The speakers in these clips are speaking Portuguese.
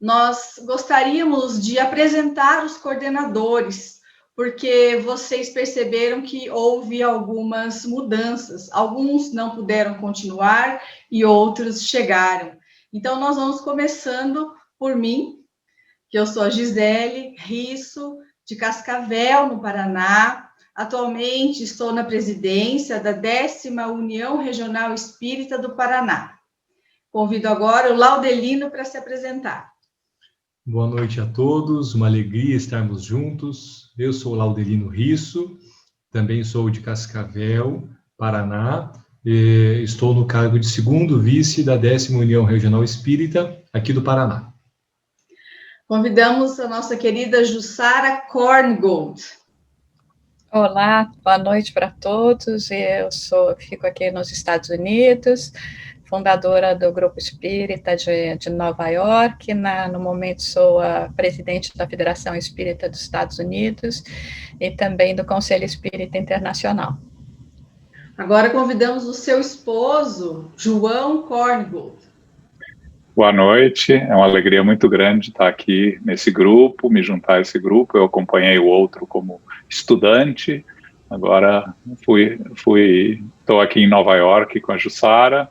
nós gostaríamos de apresentar os coordenadores, porque vocês perceberam que houve algumas mudanças. Alguns não puderam continuar e outros chegaram. Então, nós vamos começando por mim, que eu sou a Gisele Risso, de Cascavel, no Paraná. Atualmente estou na presidência da 10ª União Regional Espírita do Paraná. Convido agora o Laudelino para se apresentar. Boa noite a todos, uma alegria estarmos juntos. Eu sou Laudelino Risso, também sou de Cascavel, Paraná. Estou no cargo de segundo vice da 10ª União Regional Espírita, aqui do Paraná. Convidamos a nossa querida Jussara Korngold. Olá, boa noite para todos. Fico aqui nos Estados Unidos, fundadora do Grupo Espírita de Nova York. No momento sou a presidente da Federação Espírita dos Estados Unidos e também do Conselho Espírita Internacional. Agora convidamos o seu esposo, João Korngold. Boa noite, é uma alegria muito grande estar aqui nesse grupo, me juntar a esse grupo. Eu acompanhei o outro como estudante, agora estou aqui em Nova York com a Jussara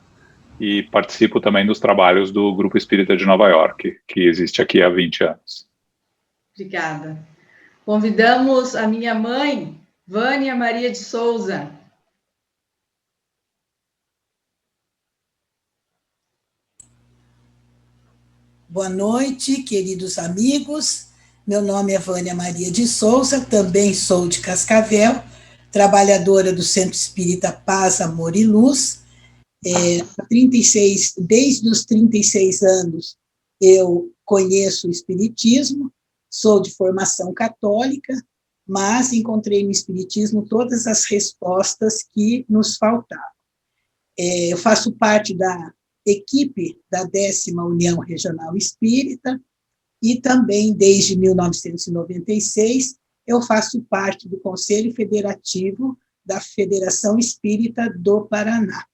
e participo também dos trabalhos do Grupo Espírita de Nova York, que existe aqui há 20 anos. Obrigada. Convidamos a minha mãe, Vânia Maria de Souza. Boa noite, queridos amigos. Meu nome é Vânia Maria de Souza, também sou de Cascavel, trabalhadora do Centro Espírita Paz, Amor e Luz. Desde os 36 anos eu conheço o Espiritismo, sou de formação católica, mas encontrei no Espiritismo todas as respostas que nos faltavam. Eu faço parte da equipe da 10ª União Regional Espírita, e também, desde 1996, eu faço parte do Conselho Federativo da Federação Espírita do Paraná.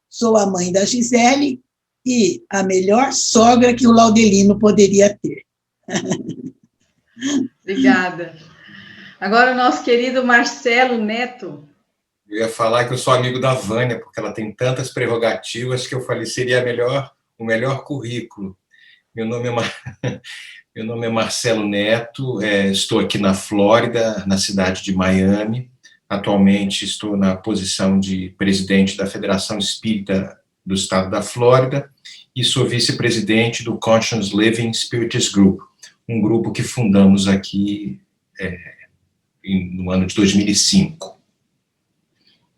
Sou a mãe da Gisele e a melhor sogra que o Laudelino poderia ter. Obrigada. Agora o nosso querido Marcelo Neto. Eu ia falar que eu sou amigo da Vânia, porque ela tem tantas prerrogativas que eu falei seria o melhor currículo. Meu nome é Marcelo Neto, estou aqui na Flórida, na cidade de Miami. Atualmente estou na posição de presidente da Federação Espírita do Estado da Flórida e sou vice-presidente do Conscious Living Spiritist Group, um grupo que fundamos aqui no ano de 2005.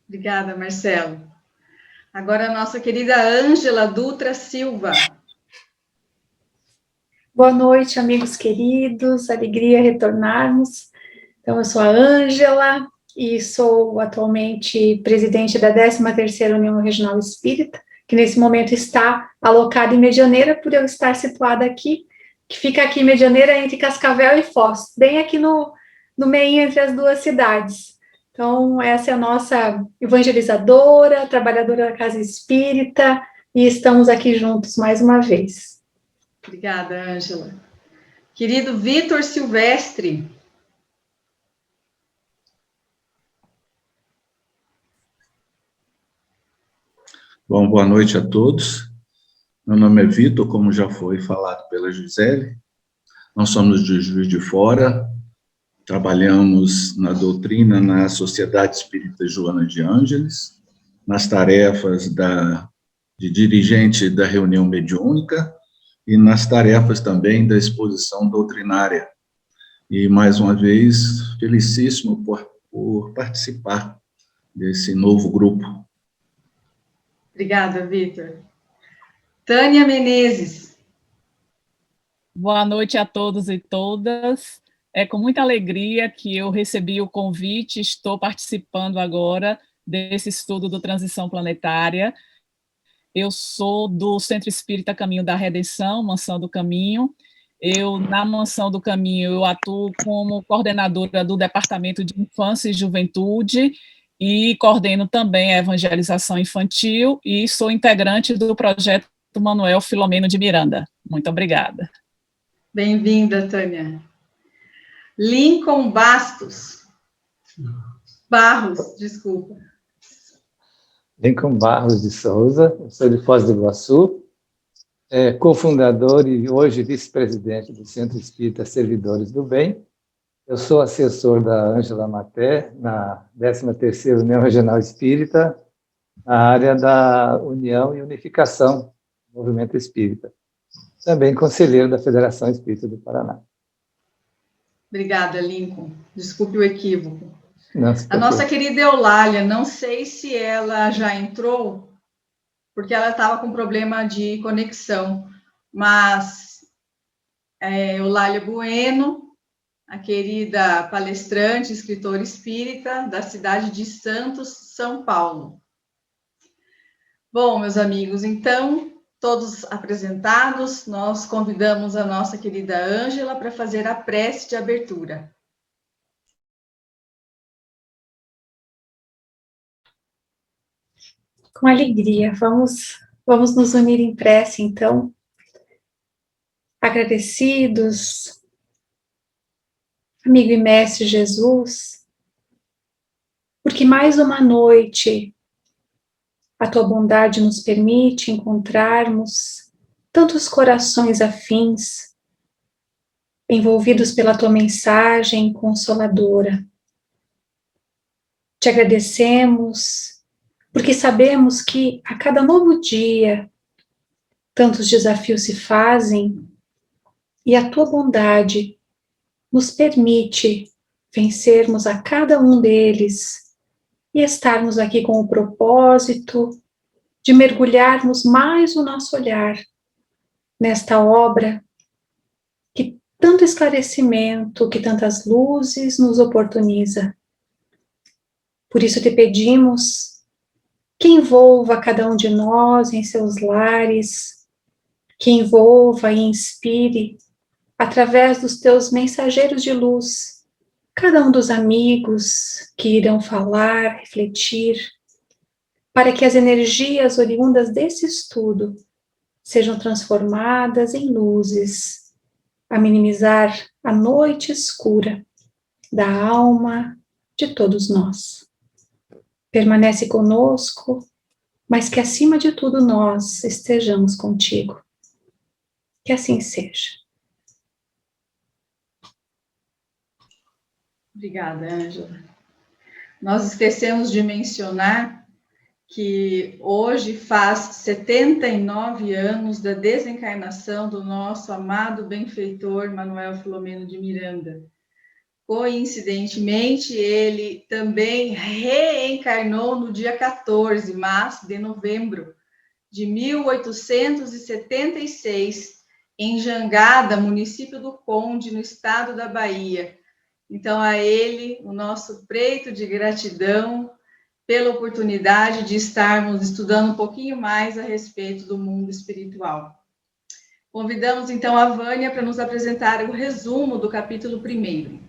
Obrigada, Marcelo. Agora a nossa querida Ângela Dutra Silva. Boa noite, amigos queridos, alegria retornarmos. Então, eu sou a Ângela e sou atualmente presidente da 13ª União Regional Espírita, que nesse momento está alocada em Medianeira, por eu estar situada aqui, que fica aqui em Medianeira entre Cascavel e Foz, bem aqui no meio entre as duas cidades. Então, essa é a nossa evangelizadora, trabalhadora da Casa Espírita, e estamos aqui juntos mais uma vez. Obrigada, Ângela. Querido Vitor Silvestre. Bom, boa noite a todos. Meu nome é Vitor, como já foi falado pela Gisele. Nós somos de Juiz de Fora, trabalhamos na doutrina na Sociedade Espírita Joana de Ângeles, nas tarefas de dirigente da reunião mediúnica e nas tarefas também da exposição doutrinária. E, mais uma vez, felicíssimo por participar desse novo grupo. Obrigada, Vitor. Tânia Menezes. Boa noite a todos e todas. É com muita alegria que eu recebi o convite, estou participando agora desse estudo do Transição Planetária. Eu sou do Centro Espírita Caminho da Redenção, Mansão do Caminho. Na Mansão do Caminho, eu atuo como coordenadora do Departamento de Infância e Juventude e coordeno também a evangelização infantil e sou integrante do projeto Manuel Filomeno de Miranda. Muito obrigada. Bem-vinda, Tânia. Lincoln Barros, desculpa. Lincoln Barros de Souza, sou de Foz do Iguaçu, cofundador e hoje vice-presidente do Centro Espírita Servidores do Bem. Eu sou assessor da Ângela Maté, na 13ª União Regional Espírita, na área da União e Unificação do Movimento Espírita. Também conselheiro da Federação Espírita do Paraná. Obrigada, Lincoln. Desculpe o equívoco. Não, a nossa querida Eulália, não sei se ela já entrou, porque ela estava com problema de conexão, mas Eulália Bueno, a querida palestrante, escritora espírita da cidade de Santos, São Paulo. Bom, meus amigos, então, todos apresentados, nós convidamos a nossa querida Ângela para fazer a prece de abertura. Com alegria, vamos nos unir em prece, então, agradecidos, amigo e mestre Jesus, porque mais uma noite a tua bondade nos permite encontrarmos tantos corações afins, envolvidos pela tua mensagem consoladora. Te agradecemos, porque sabemos que a cada novo dia tantos desafios se fazem e a tua bondade nos permite vencermos a cada um deles e estarmos aqui com o propósito de mergulharmos mais o nosso olhar nesta obra que tanto esclarecimento, que tantas luzes nos oportuniza. Por isso te pedimos que envolva cada um de nós em seus lares, que envolva e inspire, através dos teus mensageiros de luz, cada um dos amigos que irão falar, refletir, para que as energias oriundas desse estudo sejam transformadas em luzes, a minimizar a noite escura da alma de todos nós. Permanece conosco, mas que acima de tudo nós estejamos contigo. Que assim seja. Obrigada, Ângela. Nós esquecemos de mencionar que hoje faz 79 anos da desencarnação do nosso amado benfeitor Manuel Filomeno de Miranda. Coincidentemente, ele também reencarnou no dia 14 de novembro de 1876, em Jangada, município do Conde, no estado da Bahia. Então, a ele, o nosso preito de gratidão pela oportunidade de estarmos estudando um pouquinho mais a respeito do mundo espiritual. Convidamos, então, a Vânia para nos apresentar o resumo do capítulo 1º.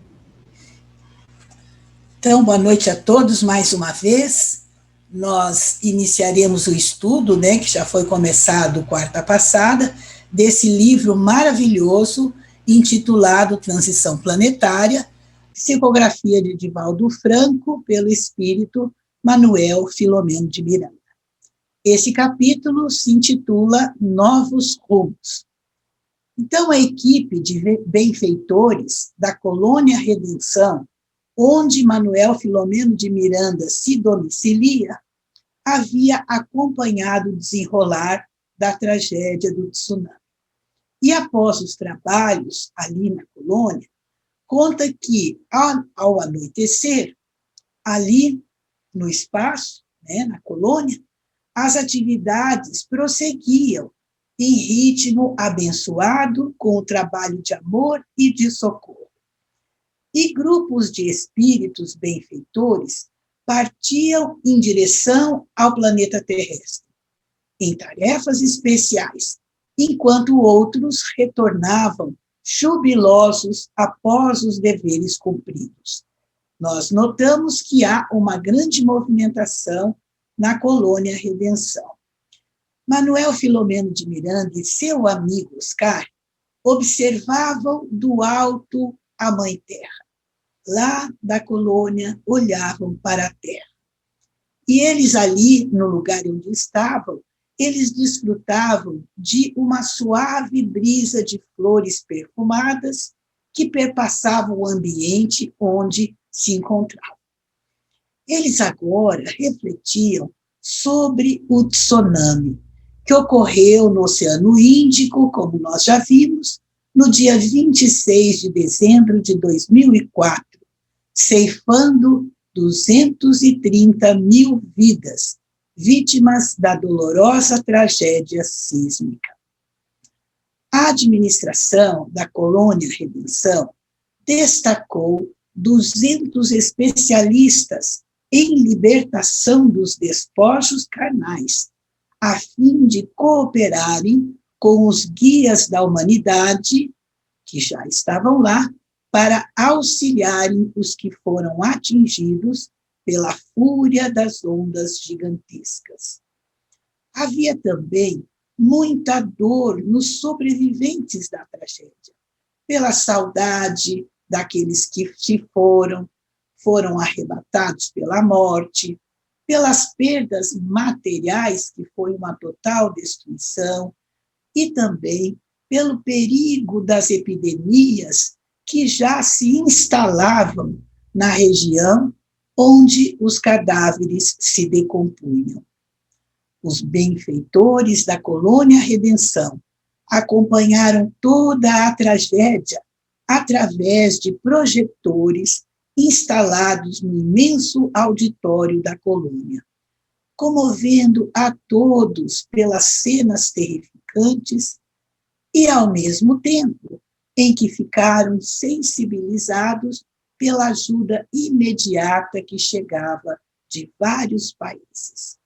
Então, boa noite a todos mais uma vez. Nós iniciaremos o estudo, que já foi começado quarta passada, desse livro maravilhoso intitulado Transição Planetária, psicografia de Divaldo Franco pelo espírito Manuel Filomeno de Miranda. Esse capítulo se intitula Novos Rumos. Então, a equipe de benfeitores da Colônia Redenção, onde Manuel Filomeno de Miranda se domicilia, havia acompanhado o desenrolar da tragédia do tsunami. E após os trabalhos ali na colônia, conta que, ao anoitecer, ali no espaço, na colônia, as atividades prosseguiam em ritmo abençoado com o trabalho de amor e de socorro. E grupos de espíritos benfeitores partiam em direção ao planeta terrestre, em tarefas especiais, enquanto outros retornavam jubilosos após os deveres cumpridos. Nós notamos que há uma grande movimentação na Colônia Redenção. Manuel Filomeno de Miranda e seu amigo Oscar observavam do alto a Mãe Terra. Lá da colônia, olhavam para a terra. E eles ali, no lugar onde estavam, eles desfrutavam de uma suave brisa de flores perfumadas que perpassavam o ambiente onde se encontravam. Eles agora refletiam sobre o tsunami que ocorreu no Oceano Índico, como nós já vimos, no dia 26 de dezembro de 2004, ceifando 230 mil vidas, vítimas da dolorosa tragédia sísmica. A administração da Colônia Redenção destacou 200 especialistas em libertação dos despojos carnais, a fim de cooperarem com os guias da humanidade, que já estavam lá, para auxiliarem os que foram atingidos pela fúria das ondas gigantescas. Havia também muita dor nos sobreviventes da tragédia, pela saudade daqueles que se foram arrebatados pela morte, pelas perdas materiais, que foi uma total destruição, e também pelo perigo das epidemias que já se instalavam na região onde os cadáveres se decompunham. Os benfeitores da Colônia Redenção acompanharam toda a tragédia através de projetores instalados no imenso auditório da colônia, comovendo a todos pelas cenas terrificantes e, ao mesmo tempo, em que ficaram sensibilizados pela ajuda imediata que chegava de vários países.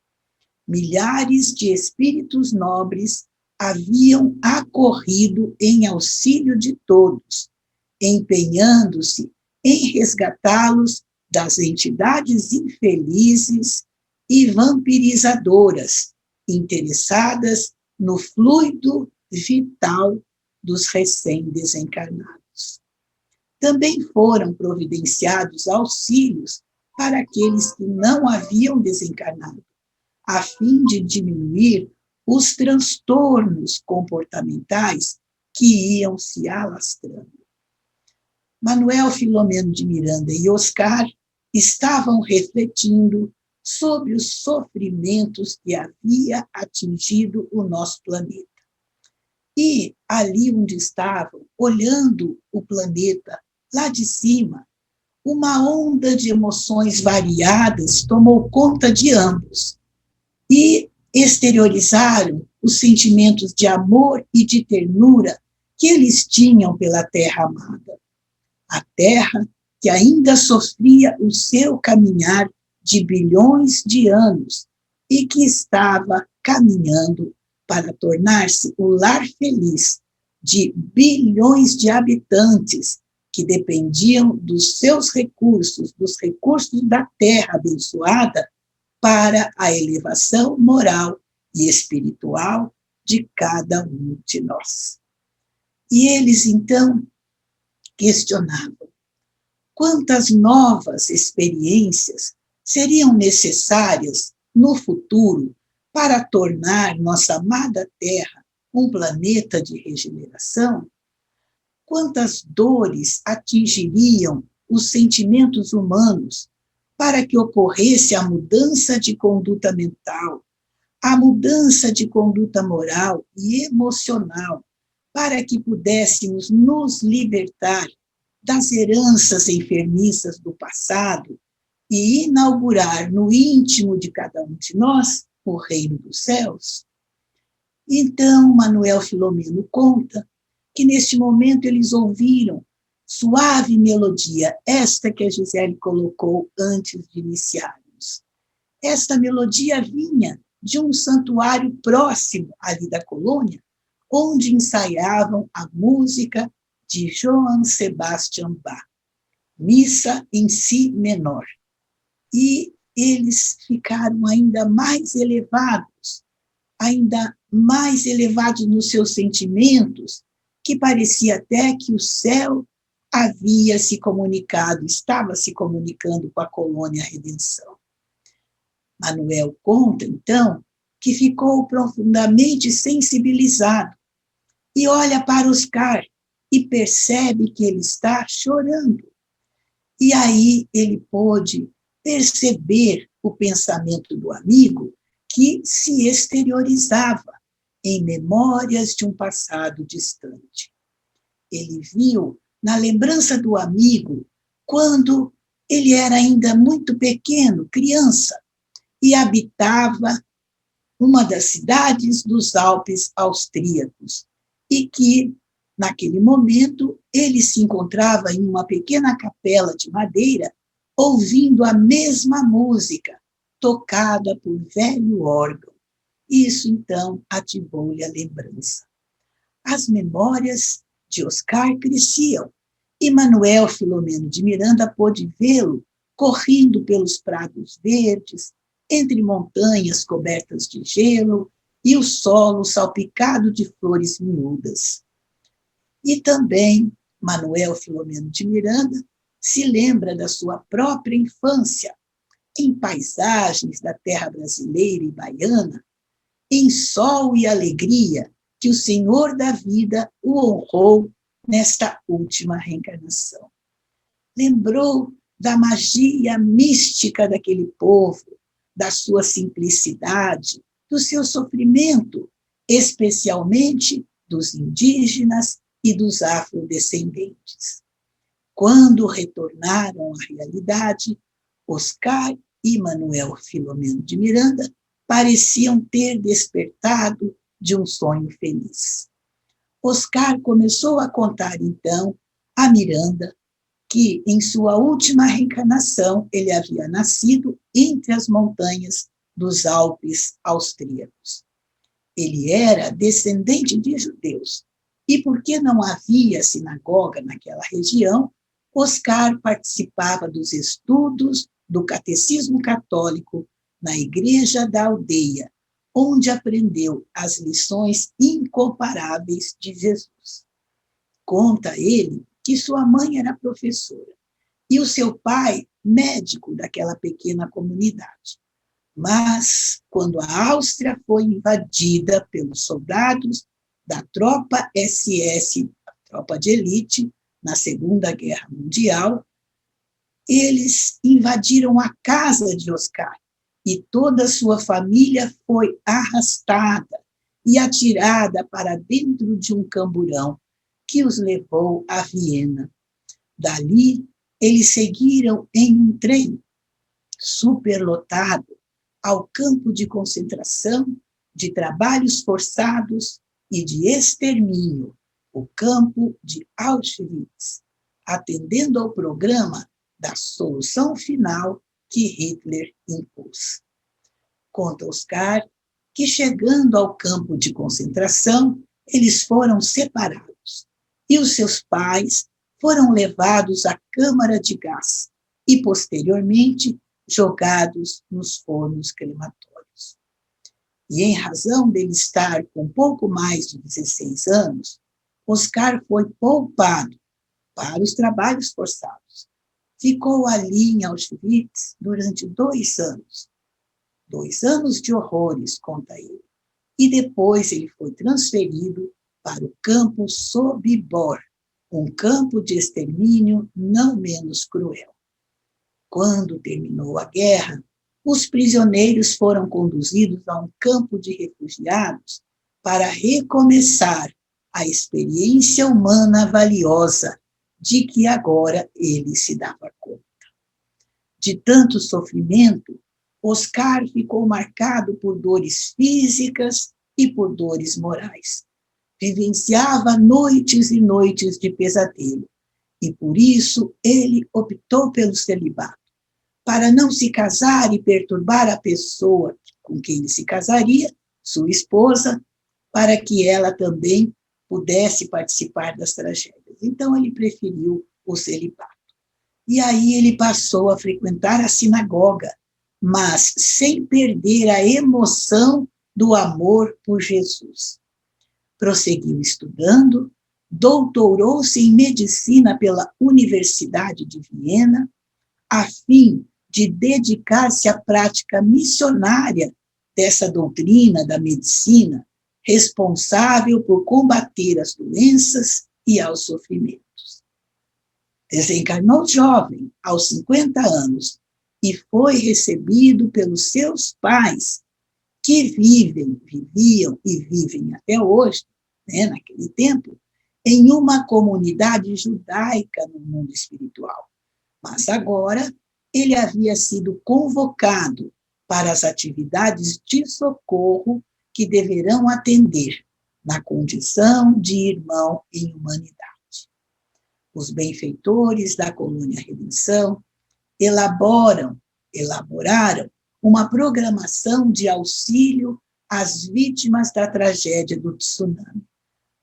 Milhares de espíritos nobres haviam acorrido em auxílio de todos, empenhando-se em resgatá-los das entidades infelizes e vampirizadoras, interessadas no fluido vital dos recém-desencarnados. Também foram providenciados auxílios para aqueles que não haviam desencarnado, a fim de diminuir os transtornos comportamentais que iam se alastrando. Manuel Filomeno de Miranda e Oscar estavam refletindo sobre os sofrimentos que havia atingido o nosso planeta. E ali onde estavam, olhando o planeta lá de cima, uma onda de emoções variadas tomou conta de ambos e exteriorizaram os sentimentos de amor e de ternura que eles tinham pela terra amada. A terra que ainda sofria o seu caminhar de bilhões de anos e que estava caminhando para tornar-se o lar feliz de bilhões de habitantes que dependiam dos seus recursos, dos recursos da terra abençoada, para a elevação moral e espiritual de cada um de nós. E eles, então, questionavam quantas novas experiências seriam necessárias no futuro para tornar nossa amada Terra um planeta de regeneração? Quantas dores atingiriam os sentimentos humanos para que ocorresse a mudança de conduta mental, a mudança de conduta moral e emocional, para que pudéssemos nos libertar das heranças enfermiças do passado e inaugurar no íntimo de cada um de nós o reino dos céus? Então, Manuel Filomeno conta que neste momento eles ouviram suave melodia, esta que a Gisele colocou antes de iniciarmos. Esta melodia vinha de um santuário próximo ali da colônia, onde ensaiavam a música de Johann Sebastian Bach, Missa em Si menor. E eles ficaram ainda mais elevados nos seus sentimentos, que parecia até que o céu havia se comunicado, estava se comunicando com a colônia Redenção. Manuel conta, então, que ficou profundamente sensibilizado e olha para Oscar e percebe que ele está chorando. E aí ele pôde perceber o pensamento do amigo que se exteriorizava em memórias de um passado distante. Ele viu na lembrança do amigo quando ele era ainda muito pequeno, criança, e habitava uma das cidades dos Alpes austríacos, e que, naquele momento, ele se encontrava em uma pequena capela de madeira, ouvindo a mesma música, tocada por velho órgão. Isso, então, ativou-lhe a lembrança. As memórias de Oscar cresciam, e Manuel Filomeno de Miranda pôde vê-lo correndo pelos prados verdes, entre montanhas cobertas de gelo e o solo salpicado de flores miúdas. E também Manuel Filomeno de Miranda se lembra da sua própria infância, em paisagens da terra brasileira e baiana, em sol e alegria que o Senhor da vida o honrou nesta última reencarnação. Lembrou da magia mística daquele povo, da sua simplicidade, do seu sofrimento, especialmente dos indígenas e dos afrodescendentes. Quando retornaram à realidade, Oscar e Manuel Filomeno de Miranda pareciam ter despertado de um sonho feliz. Oscar começou a contar, então, a Miranda que, em sua última reencarnação, ele havia nascido entre as montanhas dos Alpes austríacos. Ele era descendente de judeus, e porque não havia sinagoga naquela região, Oscar participava dos estudos do catecismo católico na igreja da aldeia, onde aprendeu as lições incomparáveis de Jesus. Conta ele que sua mãe era professora e o seu pai médico daquela pequena comunidade. Mas, quando a Áustria foi invadida pelos soldados da tropa SS, a tropa de elite, na Segunda Guerra Mundial, eles invadiram a casa de Oscar e toda a sua família foi arrastada e atirada para dentro de um camburão que os levou a Viena. Dali, eles seguiram em um trem superlotado ao campo de concentração, de trabalhos forçados e de extermínio, o campo de Auschwitz, atendendo ao programa da solução final que Hitler impôs. Conta Oscar que, chegando ao campo de concentração, eles foram separados e os seus pais foram levados à câmara de gás e, posteriormente, jogados nos fornos crematórios. E, em razão dele estar com pouco mais de 16 anos, Oscar foi poupado para os trabalhos forçados. Ficou ali em Auschwitz durante 2 anos. 2 anos de horrores, conta ele. E depois ele foi transferido para o campo Sobibor, um campo de extermínio não menos cruel. Quando terminou a guerra, os prisioneiros foram conduzidos a um campo de refugiados para recomeçar a experiência humana valiosa de que agora ele se dava conta. De tanto sofrimento, Oscar ficou marcado por dores físicas e por dores morais. Vivenciava noites e noites de pesadelo, e por isso ele optou pelo celibato, para não se casar e perturbar a pessoa com quem ele se casaria, sua esposa, para que ela também pudesse participar das tragédias. Então ele preferiu o celibato. E aí ele passou a frequentar a sinagoga, mas sem perder a emoção do amor por Jesus. Prosseguiu estudando doutorou-se em medicina pela Universidade de Viena, a fim de dedicar-se à prática missionária dessa doutrina da medicina, responsável por combater as doenças e aos sofrimentos. Desencarnou jovem, aos 50 anos, e foi recebido pelos seus pais, que viviam e vivem até hoje, né, naquele tempo, em uma comunidade judaica no mundo espiritual. Mas agora ele havia sido convocado para as atividades de socorro que deverão atender na condição de irmão em humanidade. Os benfeitores da colônia Redenção elaboraram uma programação de auxílio às vítimas da tragédia do tsunami,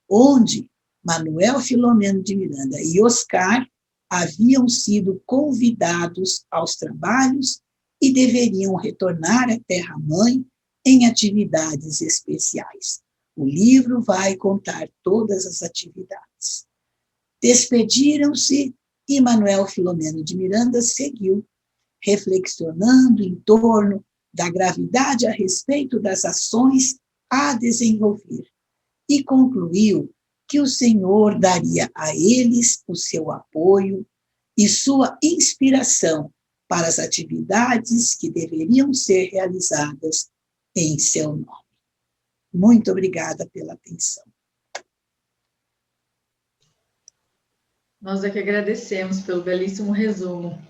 onde Manuel Filomeno de Miranda e Oscar haviam sido convidados aos trabalhos e deveriam retornar à Terra-mãe em atividades especiais. O livro vai contar todas as atividades. Despediram-se e Manuel Filomeno de Miranda seguiu, reflexionando em torno da gravidade a respeito das ações a desenvolver, e concluiu que o Senhor daria a eles o seu apoio e sua inspiração para as atividades que deveriam ser realizadas em seu nome. Muito obrigada pela atenção. Nós é que agradecemos pelo belíssimo resumo.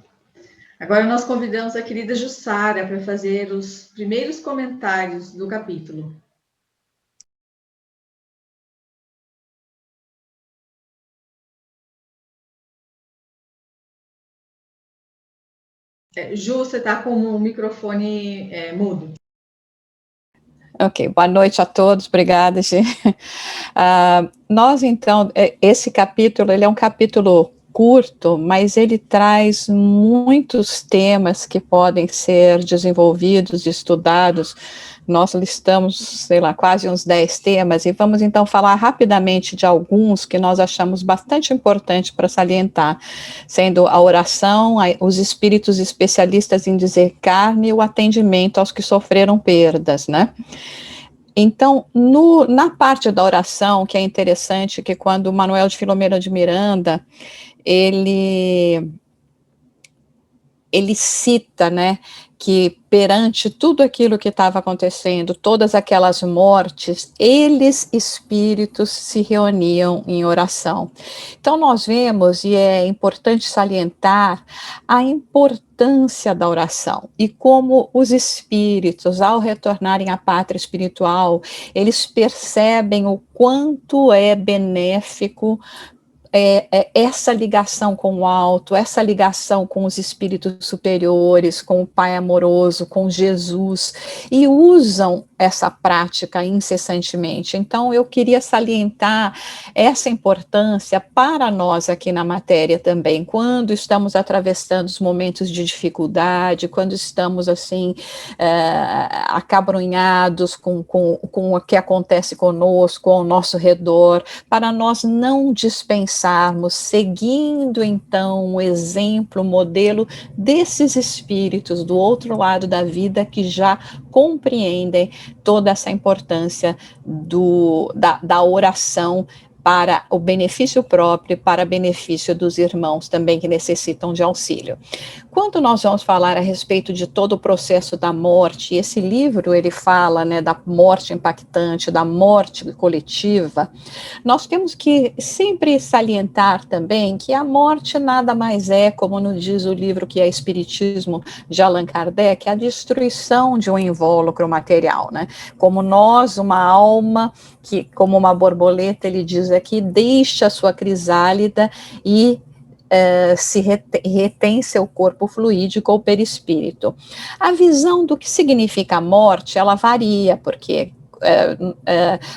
Agora nós convidamos a querida Jussara para fazer os primeiros comentários do capítulo. Ju, você está com o microfone mudo. Ok, boa noite a todos, obrigada, gente. Nós, então, esse capítulo, ele é um capítulo curto, mas ele traz muitos temas que podem ser desenvolvidos, estudados. Nós listamos, sei lá, quase uns 10 temas, e vamos então falar rapidamente de alguns que nós achamos bastante importantes para salientar, sendo a oração, os espíritos especialistas em dizer carne e o atendimento aos que sofreram perdas, né? Então, na parte da oração, que é interessante, que quando Manuel de Filomeno de Miranda, ele cita, né, que perante tudo aquilo que estava acontecendo, todas aquelas mortes, eles, espíritos, se reuniam em oração. Então, nós vemos, e é importante salientar, a importância da oração, e como os espíritos, ao retornarem à pátria espiritual, eles percebem o quanto é benéfico essa ligação com o alto, essa ligação com os espíritos superiores, com o Pai amoroso, com Jesus, e usam essa prática incessantemente. Então, eu queria salientar essa importância para nós aqui na matéria também, quando estamos atravessando os momentos de dificuldade, quando estamos, assim, acabrunhados com o que acontece conosco, ao nosso redor, para nós não dispensarmos, seguindo então o exemplo, o modelo desses espíritos do outro lado da vida que já compreendem toda essa importância da oração para o benefício próprio, para benefício dos irmãos também que necessitam de auxílio. Quando nós vamos falar a respeito de todo o processo da morte, esse livro ele fala, né, da morte impactante, da morte coletiva, nós temos que sempre salientar também que a morte nada mais é, como nos diz o livro que é Espiritismo de Allan Kardec, a destruição de um invólucro material, né? Como nós, uma alma que, como uma borboleta, ele diz aqui, deixa a sua crisálida e retém seu corpo fluídico ou perispírito. A visão do que significa a morte, ela varia, porque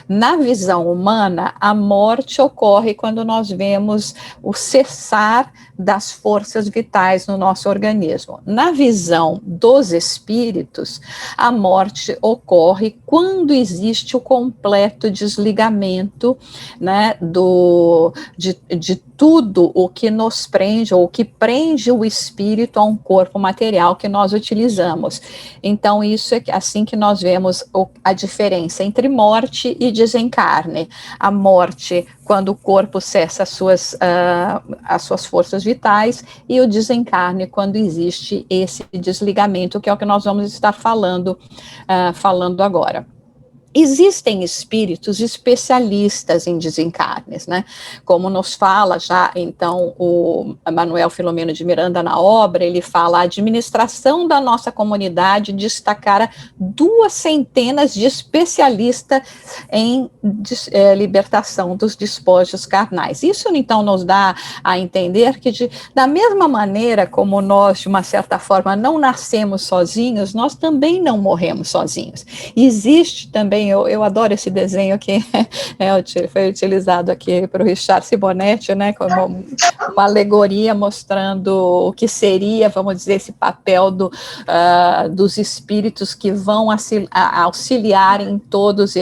na visão humana, a morte ocorre quando nós vemos o cessar das forças vitais no nosso organismo. Na visão dos espíritos, a morte ocorre quando existe o completo desligamento, né, de tudo o que nos prende, ou que prende o espírito a um corpo material que nós utilizamos. Então, isso é assim que nós vemos a diferença entre morte e desencarne. A morte, quando o corpo cessa as suas forças vitais, e o desencarne, quando existe esse desligamento, que é o que nós vamos estar falando agora. Existem espíritos especialistas em desencarnes, né? Como nos fala já, então, o Manuel Filomeno de Miranda na obra, ele fala: a administração da nossa comunidade destacara 200 de especialistas em libertação dos despojos carnais. Isso, então, nos dá a entender que, da mesma maneira como nós, de uma certa forma, não nascemos sozinhos, nós também não morremos sozinhos. Existe também, eu adoro esse desenho que foi utilizado aqui para o Richard Simonetti, né, como uma alegoria mostrando o que seria, vamos dizer, esse papel dos espíritos que vão auxiliar em todos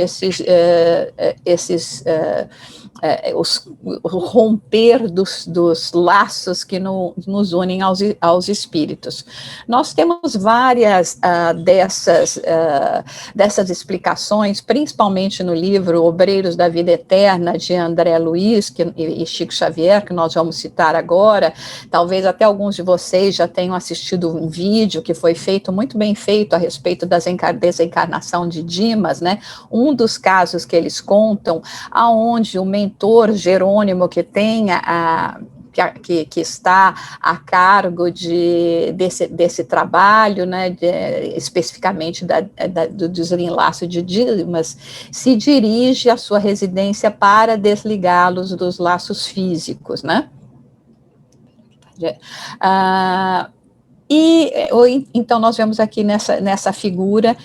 o romper dos laços que nos unem aos espíritos. Nós temos várias dessas explicações, principalmente no livro Obreiros da Vida Eterna, de André Luiz e Chico Xavier, que nós vamos citar agora. Talvez até alguns de vocês já tenham assistido um vídeo que foi muito bem feito a respeito da desencarnação de Dimas, né? Um dos casos que eles contam, aonde o mentor Jerônimo, que está a cargo desse trabalho, né, especificamente do desenlaço de Dimas, se dirige à sua residência para desligá-los dos laços físicos, né? Então, nós vemos aqui nessa figura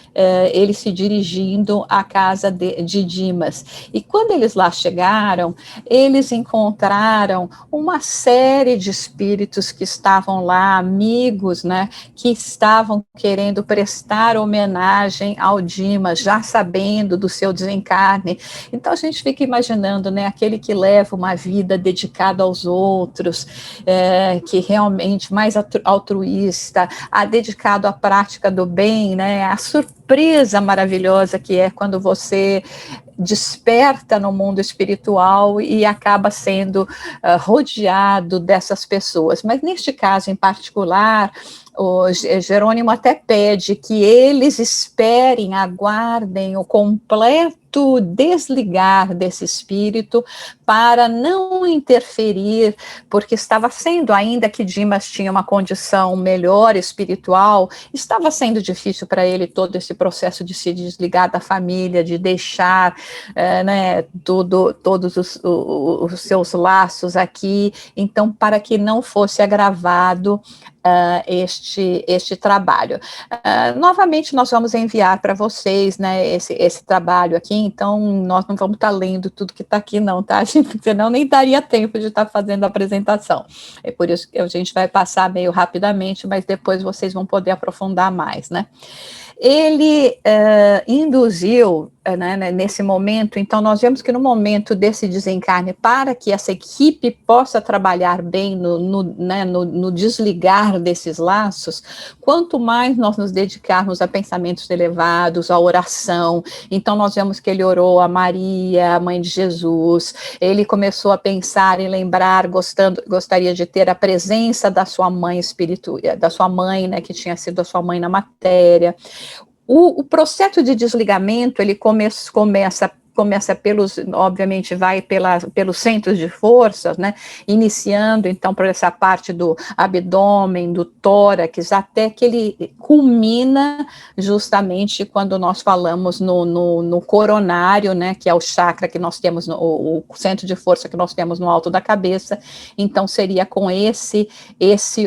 ele se dirigindo à casa de Dimas. E quando eles lá chegaram, eles encontraram uma série de espíritos que estavam lá, amigos, né, que estavam querendo prestar homenagem ao Dimas, já sabendo do seu desencarne. Então, a gente fica imaginando, né, aquele que leva uma vida dedicada aos outros, que realmente mais altruísta, dedicado à prática do bem, né? A surpresa maravilhosa que é quando você desperta no mundo espiritual e acaba sendo rodeado dessas pessoas. Mas neste caso em particular, o Jerônimo até pede que eles esperem, aguardem o completo desligar desse espírito para não interferir, porque estava sendo, ainda que Dimas tinha uma condição melhor espiritual, estava sendo difícil para ele todo esse processo de se desligar da família, de deixar né, todos os seus laços aqui. Então, para que não fosse agravado este trabalho. Novamente, nós vamos enviar para vocês, né, esse trabalho aqui, então nós não vamos estar lendo tudo que está aqui não, tá, senão nem daria tempo de estar fazendo a apresentação. É por isso que a gente vai passar meio rapidamente, mas depois vocês vão poder aprofundar mais, né. Ele induziu, né, nesse momento, então nós vemos que no momento desse desencarne, para que essa equipe possa trabalhar bem no desligar desses laços, quanto mais nós nos dedicarmos a pensamentos elevados, a oração, então nós vemos que ele orou a Maria, a mãe de Jesus, ele começou a pensar e lembrar, gostaria de ter a presença da sua mãe espiritual, da sua mãe, né, que tinha sido a sua mãe na matéria. O processo de desligamento, ele começa obviamente, vai pelos centros de forças, né, iniciando, então, por essa parte do abdômen, do tórax, até que ele culmina justamente quando nós falamos no coronário, né, que é o chakra que nós temos, o centro de força que nós temos no alto da cabeça, então seria com esse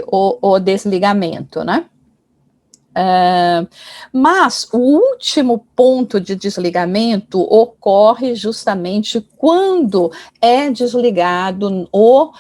o desligamento, né. Mas o último ponto de desligamento ocorre justamente quando é desligado o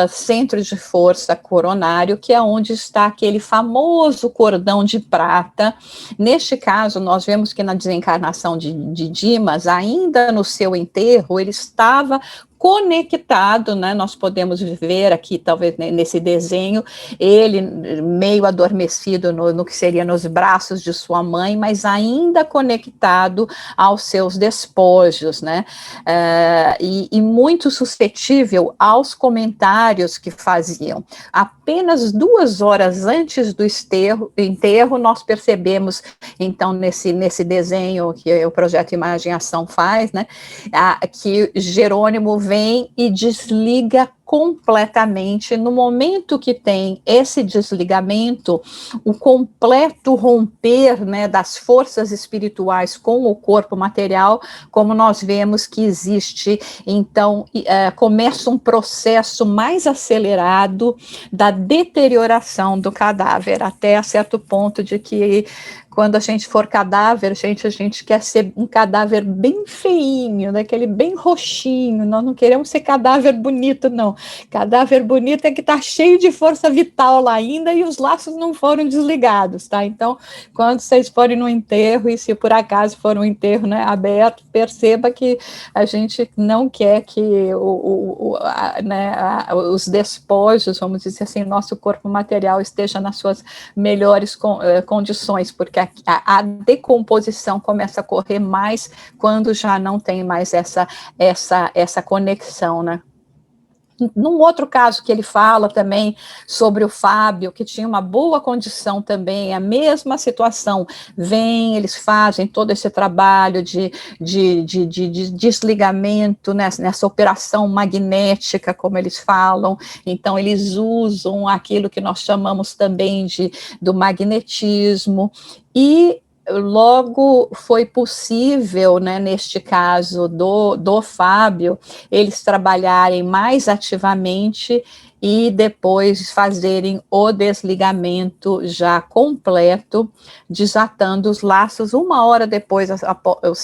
centro de força coronário, que é onde está aquele famoso cordão de prata. Neste caso, nós vemos que na desencarnação de Dimas, ainda no seu enterro, ele estava conectado, né? Nós podemos ver aqui, talvez nesse desenho, ele meio adormecido no que seria nos braços de sua mãe, mas ainda conectado aos seus despojos, né? E muito suscetível aos comentários que faziam. Apenas 2 horas antes do enterro, nós percebemos, então, nesse desenho que o Projeto Imagem e Ação faz, né? Que Jerônimo vem e desliga completamente. No momento que tem esse desligamento, o completo romper, né, das forças espirituais com o corpo material, como nós vemos que existe, então começa um processo mais acelerado da deterioração do cadáver, até certo ponto de que quando a gente for cadáver, a gente quer ser um cadáver bem feinho, daquele bem roxinho, nós não queremos ser cadáver bonito, não. Cadáver bonito é que está cheio de força vital lá ainda e os laços não foram desligados, tá? Então, quando vocês forem no enterro, e se por acaso for um enterro, né, aberto, perceba que a gente não quer que os despojos, vamos dizer assim, nosso corpo material esteja nas suas melhores condições, porque a decomposição começa a ocorrer mais quando já não tem mais essa conexão, né? Num outro caso que ele fala também sobre o Fábio, que tinha uma boa condição também, a mesma situação, eles fazem todo esse trabalho de desligamento nessa operação magnética, como eles falam, então eles usam aquilo que nós chamamos também do magnetismo, e logo foi possível, né, neste caso do Fábio, eles trabalharem mais ativamente e depois fazerem o desligamento já completo, desatando os laços 1 hora depois,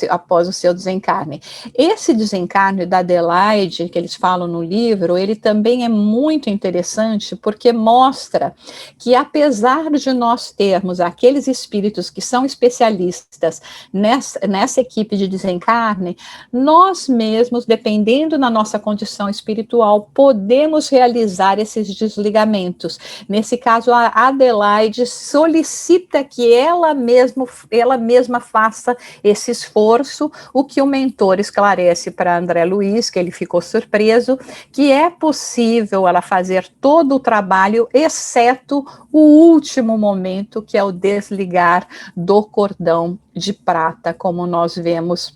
após o seu desencarne. Esse desencarne da Adelaide, que eles falam no livro, ele também é muito interessante, porque mostra que, apesar de nós termos aqueles espíritos que são especialistas nessa equipe de desencarne, nós mesmos, dependendo da nossa condição espiritual, podemos realizar esses desligamentos. Nesse caso, a Adelaide solicita que ela mesma faça esse esforço, o que o mentor esclarece para André Luiz, que ele ficou surpreso, que é possível ela fazer todo o trabalho, exceto o último momento, que é o desligar do cordão de prata, como nós vemos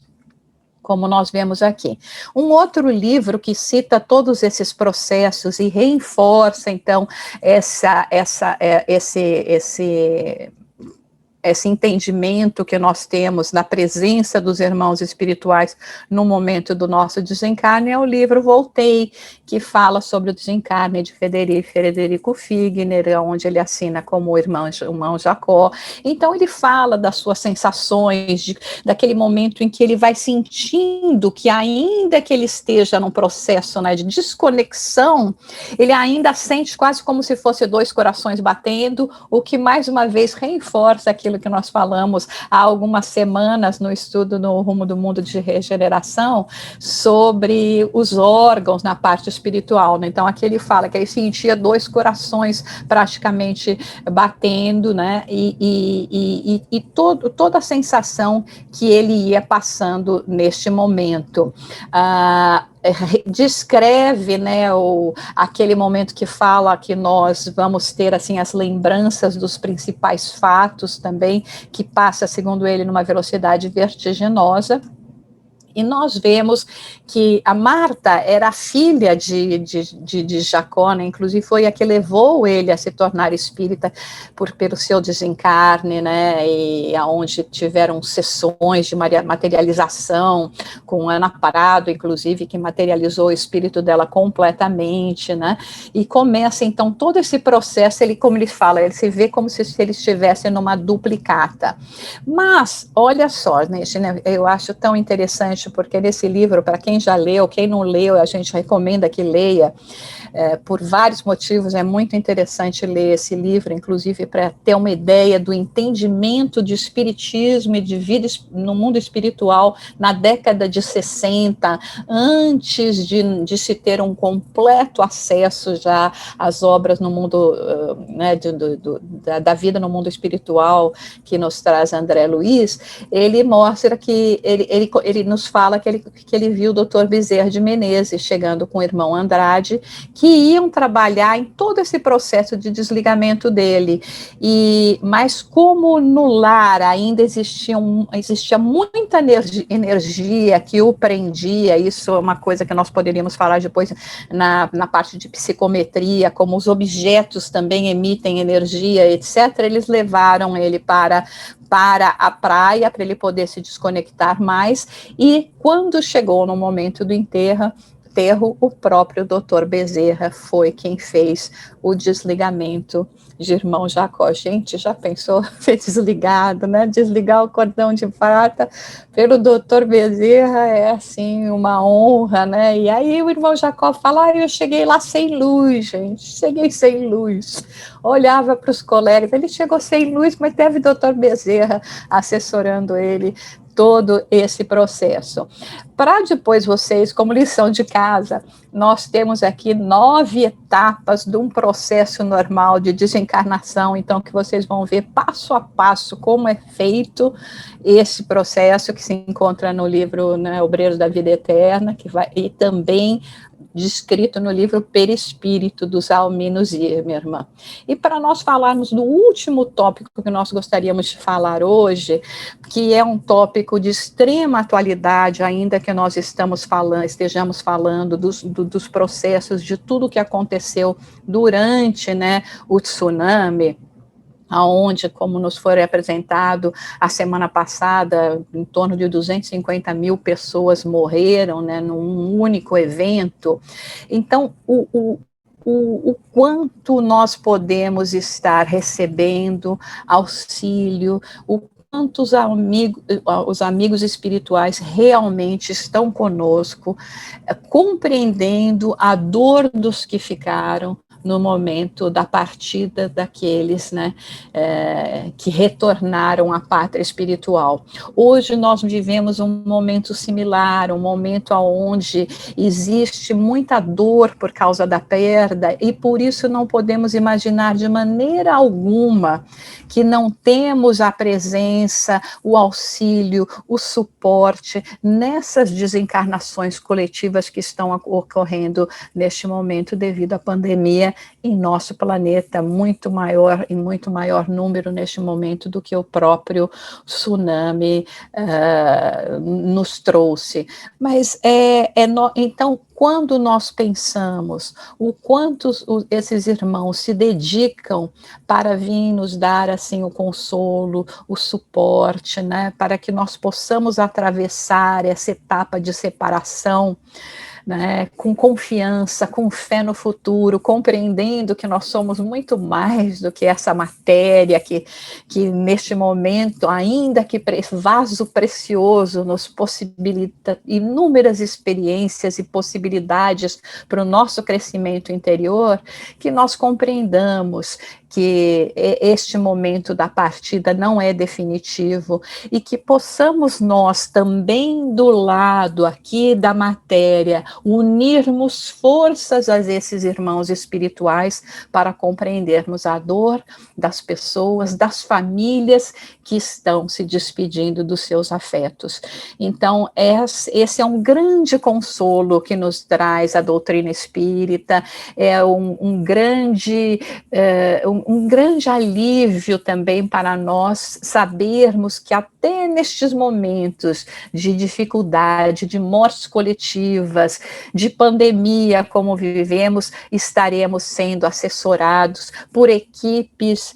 aqui. Um outro livro que cita todos esses processos e reforça, então, esse entendimento que nós temos na presença dos irmãos espirituais no momento do nosso desencarne, é o livro Voltei, que fala sobre o desencarne de Frederico Figner, onde ele assina como o irmão Jacó. Então ele fala das suas sensações, daquele momento em que ele vai sentindo que, ainda que ele esteja num processo, né, de desconexão, ele ainda sente quase como se fosse 2 corações batendo, o que mais uma vez reforça aquilo que nós falamos há algumas semanas no estudo no Rumo do Mundo de Regeneração, sobre os órgãos na parte espiritual, né? Então aqui ele fala que ele sentia 2 corações praticamente batendo, né? E toda a sensação que ele ia passando neste momento. Descreve, né, aquele momento que fala que nós vamos ter, assim, as lembranças dos principais fatos também, que passa, segundo ele, numa velocidade vertiginosa. E nós vemos que a Marta era filha de Jacó, né? Inclusive foi a que levou ele a se tornar espírita pelo seu desencarne, né? E aonde tiveram sessões de materialização, com Ana Parado, inclusive, que materializou o espírito dela completamente, né? E começa, então, todo esse processo, como ele fala, ele se vê como se ele estivesse numa duplicata. Mas, olha só, né, eu acho tão interessante, porque nesse livro, para quem já leu, quem não leu, a gente recomenda que leia, por vários motivos, é muito interessante ler esse livro, inclusive para ter uma ideia do entendimento de espiritismo e de vida no mundo espiritual na década de 60, antes de se ter um completo acesso já às obras no mundo, né, da vida no mundo espiritual, que nos traz André Luiz. Ele mostra que, ele nos fala que ele viu o Dr. Bezerra de Menezes chegando com o irmão Andrade, que iam trabalhar em todo esse processo de desligamento dele, mas como no lar ainda existia muita energia que o prendia, isso é uma coisa que nós poderíamos falar depois na parte de psicometria, como os objetos também emitem energia, etc., eles levaram ele para a praia, para ele poder se desconectar mais, e quando chegou no momento do enterro, o próprio Dr. Bezerra foi quem fez o desligamento de irmão Jacó. Gente, já pensou ser desligado, né? Desligar o cordão de prata pelo Dr. Bezerra é, assim, uma honra, né? E aí o irmão Jacó fala, eu cheguei lá sem luz, gente, cheguei sem luz. Olhava para os colegas, ele chegou sem luz, mas teve Dr. Bezerra assessorando ele todo esse processo. Para depois vocês, como lição de casa, nós temos aqui 9 etapas de um processo normal de desencarnação, então que vocês vão ver passo a passo como é feito esse processo que se encontra no livro, né, Obreiros da Vida Eterna, e também descrito no livro Perispírito, dos Almino Zimmermann. E para nós falarmos do último tópico que nós gostaríamos de falar hoje, que é um tópico de extrema atualidade, ainda que nós estejamos falando dos processos, de tudo que aconteceu durante, né, o tsunami, aonde, como nos foi apresentado a semana passada, em torno de 250 mil pessoas morreram, né, num único evento. Então, o quanto nós podemos estar recebendo auxílio, o quanto os amigos espirituais realmente estão conosco, compreendendo a dor dos que ficaram no momento da partida daqueles, né, que retornaram à pátria espiritual. Hoje nós vivemos um momento similar, um momento onde existe muita dor por causa da perda, e por isso não podemos imaginar de maneira alguma que não temos a presença, o auxílio, o suporte nessas desencarnações coletivas que estão ocorrendo neste momento devido à pandemia em nosso planeta, muito maior número neste momento do que o próprio tsunami nos trouxe. Mas então, quando nós pensamos o quanto esses irmãos se dedicam para vir nos dar assim o consolo, o suporte, né, para que nós possamos atravessar essa etapa de separação, né, com confiança, com fé no futuro, compreendendo que nós somos muito mais do que essa matéria que neste momento, ainda que vaso precioso, nos possibilita inúmeras experiências e possibilidades para o nosso crescimento interior, que nós compreendamos que este momento da partida não é definitivo e que possamos nós também do lado aqui da matéria unirmos forças a esses irmãos espirituais para compreendermos a dor das pessoas, das famílias que estão se despedindo dos seus afetos. Então, esse é um grande consolo que nos traz a doutrina espírita, é um grande alívio também para nós sabermos que até nestes momentos de dificuldade, de mortes coletivas, de pandemia como vivemos, estaremos sendo assessorados por equipes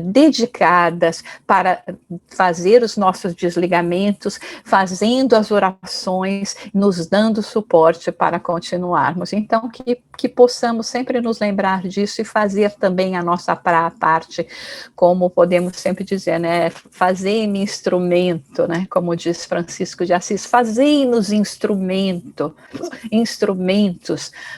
dedicadas para fazer os nossos desligamentos, fazendo as orações, nos dando suporte para continuarmos. Então, que possamos sempre nos lembrar disso e fazer também a nossa parte, como podemos sempre dizer, né? Fazei-me instrumento, né? Como diz Francisco de Assis, fazei-nos instrumentos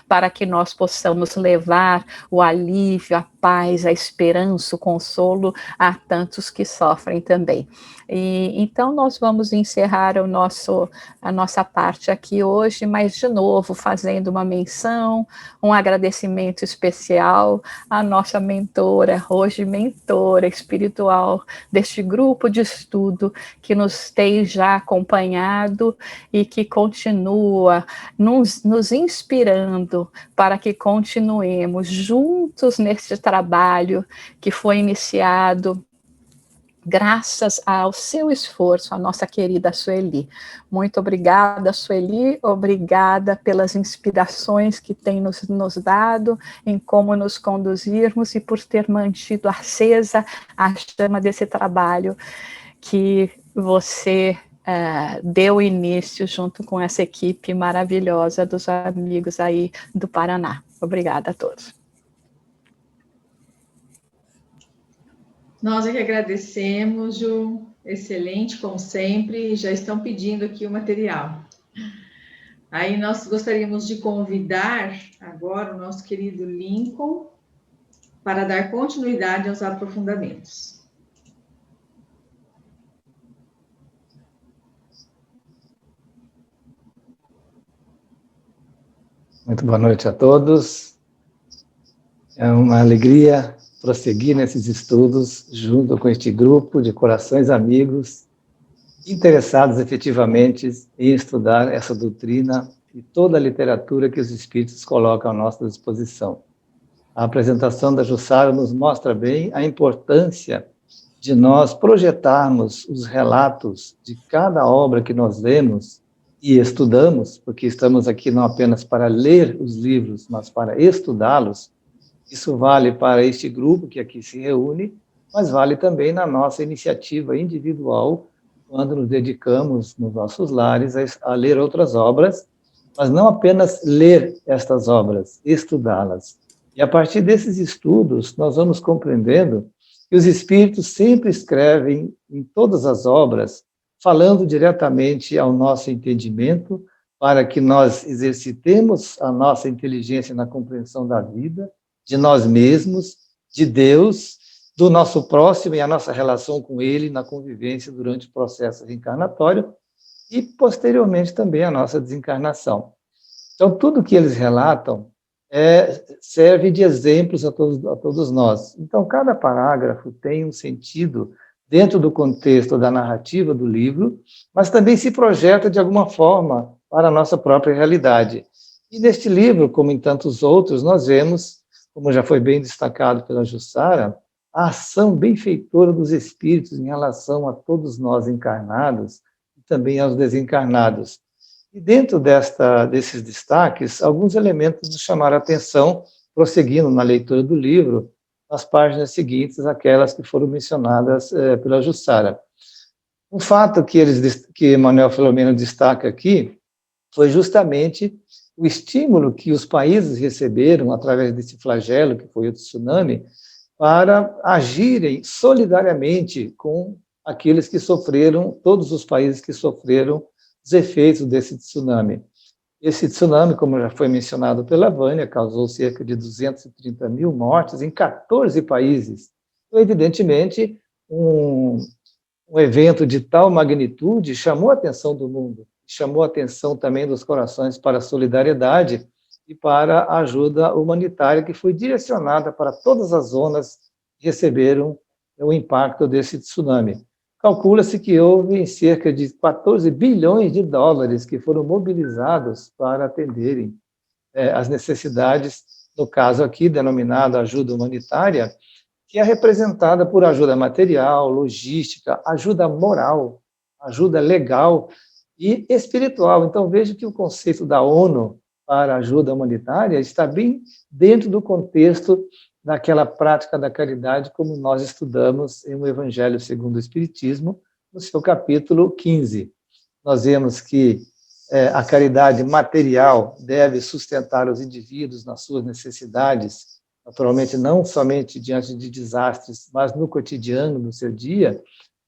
para que nós possamos levar o alívio, a paz, a esperança, o consolo a tantos que sofrem também. E então nós vamos encerrar a nossa parte aqui hoje, mas de novo fazendo uma menção, um agradecimento especial à nossa mentora, hoje mentora espiritual deste grupo de estudo que nos tem já acompanhado e que continua nos inspirando para que continuemos juntos nesse trabalho que foi iniciado graças ao seu esforço, a nossa querida Sueli. Muito obrigada, Sueli, obrigada pelas inspirações que tem nos dado em como nos conduzirmos e por ter mantido acesa a chama desse trabalho que você deu início junto com essa equipe maravilhosa dos amigos aí do Paraná. Obrigada a todos. Nós é que agradecemos, Ju, excelente, como sempre, já estão pedindo aqui o material. Aí nós gostaríamos de convidar agora o nosso querido Lincoln para dar continuidade aos aprofundamentos. Muito boa noite a todos. É uma alegria prosseguir nesses estudos junto com este grupo de corações amigos interessados efetivamente em estudar essa doutrina e toda a literatura que os espíritos colocam à nossa disposição. A apresentação da Jussara nos mostra bem a importância de nós projetarmos os relatos de cada obra que nós lemos e estudamos, porque estamos aqui não apenas para ler os livros, mas para estudá-los. Isso vale para este grupo que aqui se reúne, mas vale também na nossa iniciativa individual, quando nos dedicamos nos nossos lares a ler outras obras, mas não apenas ler estas obras, estudá-las. E a partir desses estudos, nós vamos compreendendo que os espíritos sempre escrevem em todas as obras, falando diretamente ao nosso entendimento, para que nós exercitemos a nossa inteligência na compreensão da vida, de nós mesmos, de Deus, do nosso próximo e a nossa relação com ele na convivência durante o processo reencarnatório e, posteriormente, também a nossa desencarnação. Então, tudo que eles relatam serve de exemplos a todos nós. Então, cada parágrafo tem um sentido dentro do contexto da narrativa do livro, mas também se projeta de alguma forma para a nossa própria realidade. E neste livro, como em tantos outros, nós vemos, como já foi bem destacado pela Jussara, a ação benfeitora dos espíritos em relação a todos nós encarnados e também aos desencarnados. E dentro desses destaques, alguns elementos nos chamaram a atenção, prosseguindo na leitura do livro, nas páginas seguintes, aquelas que foram mencionadas pela Jussara. Um fato que Manuel Filomeno destaca aqui foi justamente o estímulo que os países receberam através desse flagelo, que foi o tsunami, para agirem solidariamente com aqueles que sofreram, todos os países que sofreram os efeitos desse tsunami. Esse tsunami, como já foi mencionado pela Vânia, causou cerca de 230 mil mortes em 14 países. Então, evidentemente, um evento de tal magnitude chamou a atenção do mundo, chamou a atenção também dos corações para a solidariedade e para a ajuda humanitária que foi direcionada para todas as zonas que receberam o impacto desse tsunami. Calcula-se que houve cerca de 14 bilhões de dólares que foram mobilizados para atenderem as necessidades, no caso aqui, denominado ajuda humanitária, que é representada por ajuda material, logística, ajuda moral, ajuda legal e espiritual. Então, veja que o conceito da ONU para ajuda humanitária está bem dentro do contexto daquela prática da caridade, como nós estudamos em O Evangelho segundo o Espiritismo, no seu capítulo 15. Nós vemos que a caridade material deve sustentar os indivíduos nas suas necessidades, naturalmente não somente diante de desastres, mas no cotidiano, no seu dia,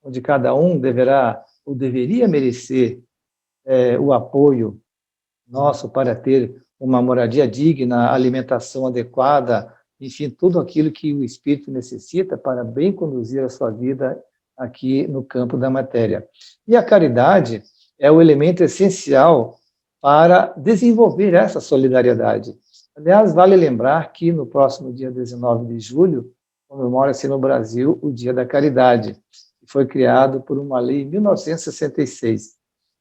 onde cada um deverá ou deveria merecer o apoio nosso para ter uma moradia digna, alimentação adequada, enfim, tudo aquilo que o espírito necessita para bem conduzir a sua vida aqui no campo da matéria. E a caridade é o elemento essencial para desenvolver essa solidariedade. Aliás, vale lembrar que no próximo dia 19 de julho, comemora-se no Brasil o Dia da Caridade, que foi criado por uma lei em 1966.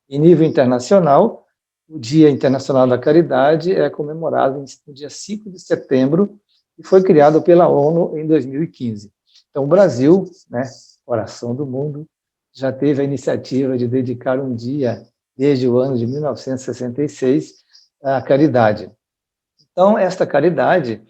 Em nível internacional, o Dia Internacional da Caridade é comemorado no dia 5 de setembro e foi criado pela ONU em 2015. Então, o Brasil, né, coração do mundo, já teve a iniciativa de dedicar um dia, desde o ano de 1966, à caridade. Então, esta caridade,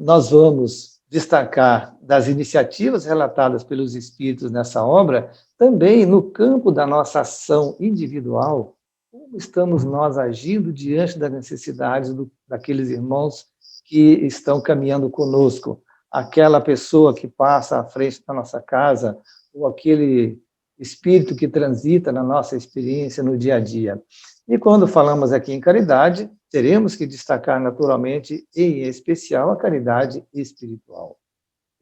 nós vamos destacar das iniciativas relatadas pelos espíritos nessa obra, também no campo da nossa ação individual, como estamos nós agindo diante das necessidades daqueles irmãos que estão caminhando conosco, aquela pessoa que passa à frente da nossa casa, ou aquele espírito que transita na nossa experiência no dia a dia. E quando falamos aqui em caridade, teremos que destacar naturalmente, em especial, a caridade espiritual.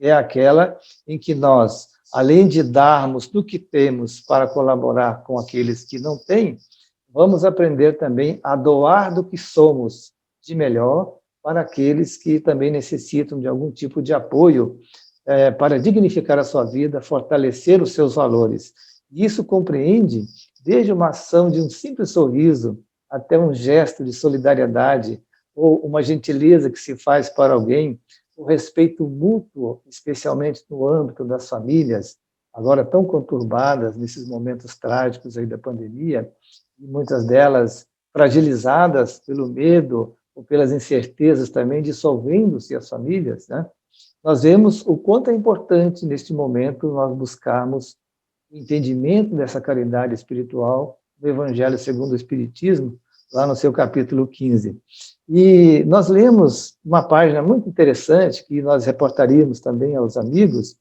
É aquela em que nós, além de darmos do que temos para colaborar com aqueles que não têm, vamos aprender também a doar do que somos de melhor para aqueles que também necessitam de algum tipo de apoio para dignificar a sua vida, fortalecer os seus valores. E isso compreende desde uma ação de um simples sorriso até um gesto de solidariedade ou uma gentileza que se faz para alguém, o respeito mútuo, especialmente no âmbito das famílias, agora tão conturbadas nesses momentos trágicos aí da pandemia, e muitas delas fragilizadas pelo medo ou pelas incertezas também, dissolvendo-se as famílias, né? Nós vemos o quanto é importante, neste momento, nós buscarmos o entendimento dessa caridade espiritual do Evangelho segundo o Espiritismo, lá no seu capítulo 15. E nós lemos uma página muito interessante, que nós reportaríamos também aos amigos,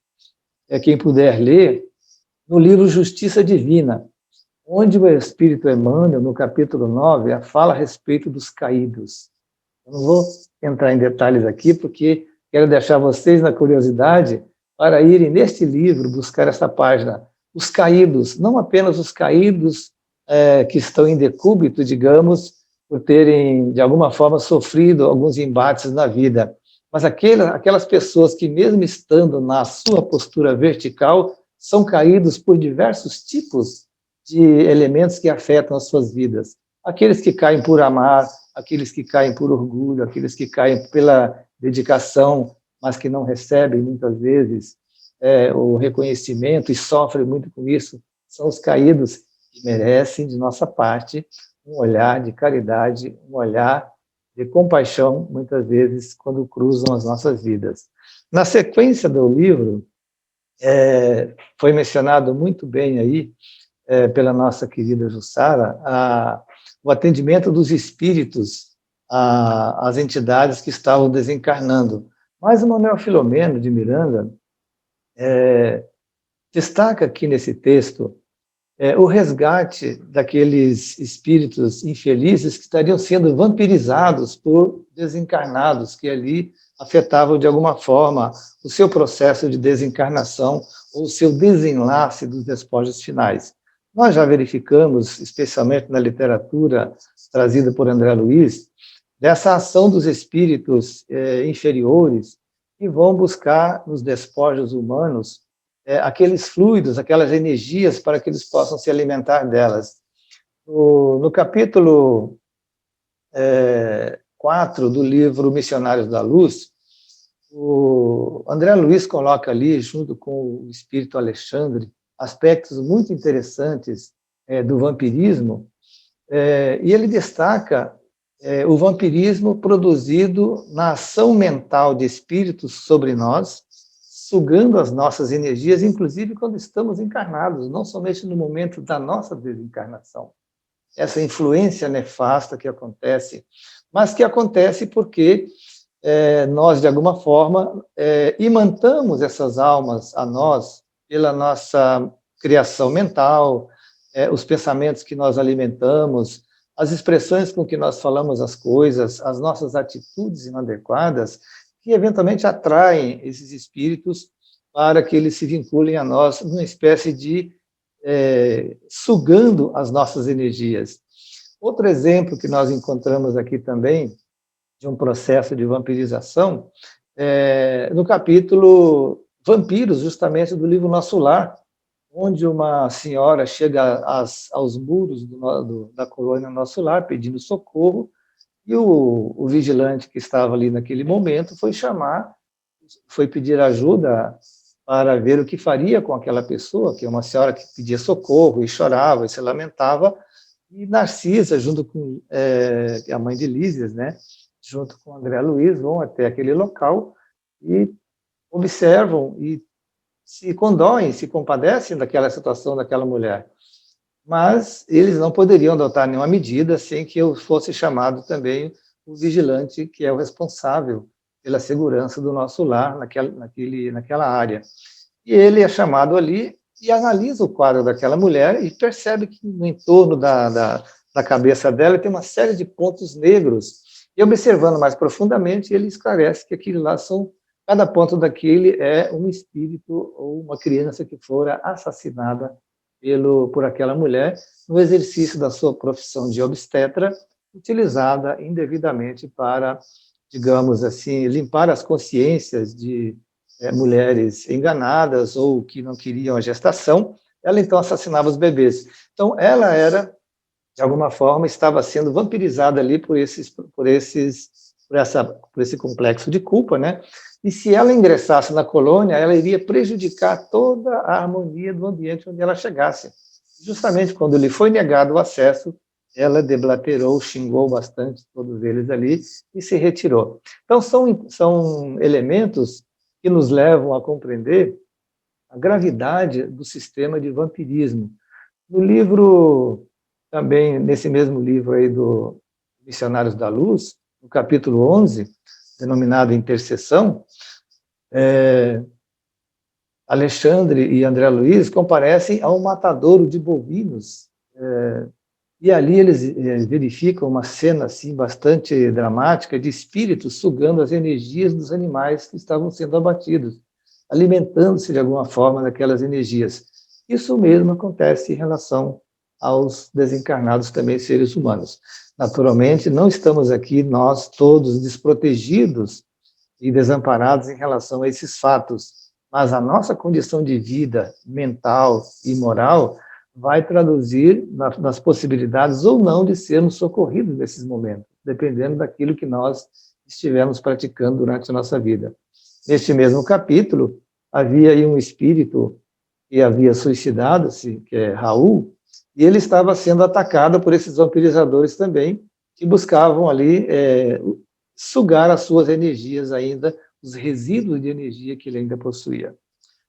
quem puder ler, no livro Justiça Divina, onde o Espírito Emmanuel, no capítulo 9, fala a respeito dos caídos. Eu não vou entrar em detalhes aqui, porque quero deixar vocês na curiosidade para irem neste livro buscar essa página. Os caídos, não apenas os caídos que estão em decúbito, digamos, por terem, de alguma forma, sofrido alguns embates na vida, mas aquelas pessoas que, mesmo estando na sua postura vertical, são caídos por diversos tipos de elementos que afetam as suas vidas. Aqueles que caem por amar, aqueles que caem por orgulho, aqueles que caem pela dedicação, mas que não recebem, muitas vezes, o reconhecimento e sofrem muito com isso, são os caídos que merecem, de nossa parte, um olhar de caridade, um olhar de compaixão, muitas vezes, quando cruzam as nossas vidas. Na sequência do livro, foi mencionado muito bem aí, pela nossa querida Jussara, o atendimento dos espíritos às entidades que estavam desencarnando. Mas o Manuel Filomeno de Miranda destaca aqui nesse texto o resgate daqueles espíritos infelizes que estariam sendo vampirizados por desencarnados, que ali afetavam de alguma forma o seu processo de desencarnação ou o seu desenlace dos despojos finais. Nós já verificamos, especialmente na literatura trazida por André Luiz, dessa ação dos espíritos inferiores que vão buscar nos despojos humanos aqueles fluidos, aquelas energias para que eles possam se alimentar delas. No capítulo 4 do livro Missionários da Luz, O André Luiz coloca ali, junto com o espírito Alexandre, aspectos muito interessantes do vampirismo, e ele destaca o vampirismo produzido na ação mental de espíritos sobre nós, sugando as nossas energias, inclusive quando estamos encarnados, não somente no momento da nossa desencarnação. Essa influência nefasta que acontece, mas que acontece porque nós, de alguma forma, imantamos essas almas a nós pela nossa criação mental, os pensamentos que nós alimentamos, as expressões com que nós falamos as coisas, as nossas atitudes inadequadas, que eventualmente atraem esses espíritos para que eles se vinculem a nós numa espécie de sugando as nossas energias. Outro exemplo que nós encontramos aqui também, de um processo de vampirização, no capítulo Vampiros, justamente do livro Nosso Lar, onde uma senhora chega aos muros da colônia Nosso Lar pedindo socorro, e o vigilante que estava ali naquele momento foi pedir ajuda para ver o que faria com aquela pessoa, que é uma senhora que pedia socorro e chorava e se lamentava, e Narcisa, junto com a mãe de Lísias, né, junto com André Luiz, vão até aquele local e observam e se condoem, se compadecem daquela situação daquela mulher. Mas eles não poderiam adotar nenhuma medida sem que eu fosse chamado também o vigilante, que é o responsável pela segurança do nosso lar naquela área. E ele é chamado ali e analisa o quadro daquela mulher e percebe que no entorno da cabeça dela tem uma série de pontos negros. E observando mais profundamente, ele esclarece que aquilo lá cada ponto daquele é um espírito ou uma criança que fora assassinada por aquela mulher no exercício da sua profissão de obstetra, utilizada indevidamente para, digamos assim, limpar as consciências de mulheres enganadas ou que não queriam a gestação. Ela então assassinava os bebês. Então ela era, de alguma forma, estava sendo vampirizada ali por esse complexo de culpa, né? E se ela ingressasse na colônia, ela iria prejudicar toda a harmonia do ambiente onde ela chegasse. Justamente quando lhe foi negado o acesso, ela deblaterou, xingou bastante todos eles ali e se retirou. Então, são elementos que nos levam a compreender a gravidade do sistema de vampirismo. No livro, também nesse mesmo livro aí do Missionários da Luz, no capítulo 11, denominado Intercessão, Alexandre e André Luiz comparecem a um matadouro de bovinos, e ali eles verificam uma cena assim, bastante dramática de espíritos sugando as energias dos animais que estavam sendo abatidos, alimentando-se de alguma forma daquelas energias. Isso mesmo acontece em relação aos desencarnados também seres humanos. Naturalmente, não estamos aqui nós todos desprotegidos e desamparados em relação a esses fatos, mas a nossa condição de vida mental e moral vai traduzir nas possibilidades ou não de sermos socorridos nesses momentos, dependendo daquilo que nós estivemos praticando durante a nossa vida. Neste mesmo capítulo, havia aí um espírito que havia suicidado-se, que é Raul, e ele estava sendo atacado por esses vampirizadores também, que buscavam ali sugar as suas energias ainda, os resíduos de energia que ele ainda possuía.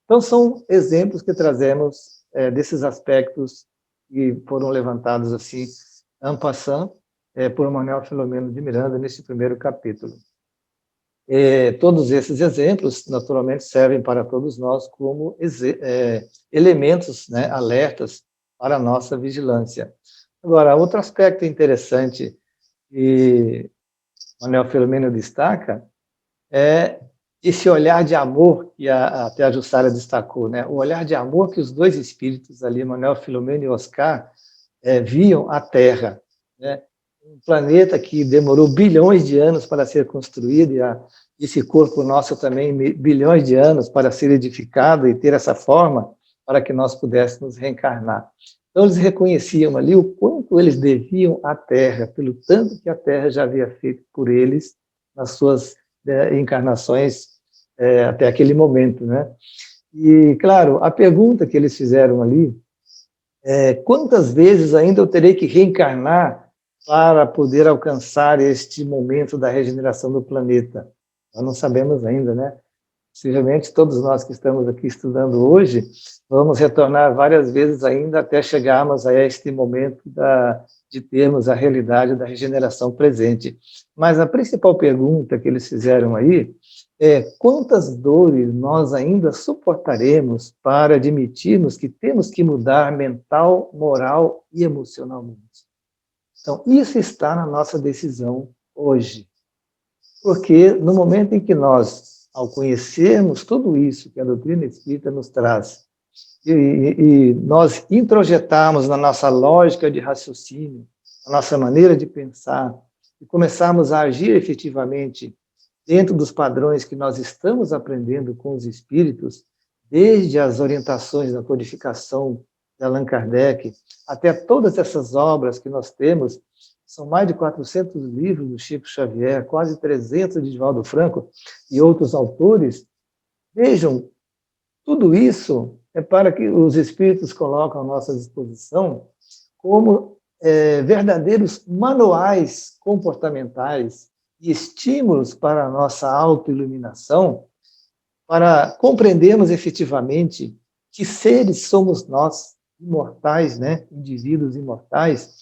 Então, são exemplos que trazemos desses aspectos que foram levantados assim, en passant, por Manuel Filomeno de Miranda, nesse primeiro capítulo. Todos esses exemplos, naturalmente, servem para todos nós como elementos, né, alertas para a nossa vigilância. Agora, outro aspecto interessante que Manuel Filomeno destaca é esse olhar de amor que até a Jussara destacou, né? O olhar de amor que os dois espíritos ali, Manuel Filomeno e Oscar, viam a Terra, né? Um planeta que demorou bilhões de anos para ser construído, e esse corpo nosso também bilhões de anos para ser edificado e ter essa forma para que nós pudéssemos reencarnar. Então, eles reconheciam ali o quanto eles deviam à Terra, pelo tanto que a Terra já havia feito por eles nas suas encarnações até aquele momento, né? E, claro, a pergunta que eles fizeram ali é: quantas vezes ainda eu terei que reencarnar para poder alcançar este momento da regeneração do planeta? Nós não sabemos ainda, né? Possivelmente todos nós que estamos aqui estudando hoje vamos retornar várias vezes ainda até chegarmos a este momento de termos a realidade da regeneração presente. Mas a principal pergunta que eles fizeram aí é: quantas dores nós ainda suportaremos para admitirmos que temos que mudar mental, moral e emocionalmente? Então, isso está na nossa decisão hoje. Porque no momento em que nós, ao conhecermos tudo isso que a doutrina espírita nos traz, e nós introjetarmos na nossa lógica de raciocínio, na nossa maneira de pensar, e começarmos a agir efetivamente dentro dos padrões que nós estamos aprendendo com os espíritos, desde as orientações da codificação de Allan Kardec, até todas essas obras que nós temos, são mais de 400 livros do Chico Xavier, quase 300 de Divaldo Franco e outros autores. Vejam, tudo isso é para que os espíritos colocam à nossa disposição como verdadeiros manuais comportamentais e estímulos para a nossa autoiluminação, para compreendermos efetivamente que seres somos nós, imortais, né? Indivíduos imortais,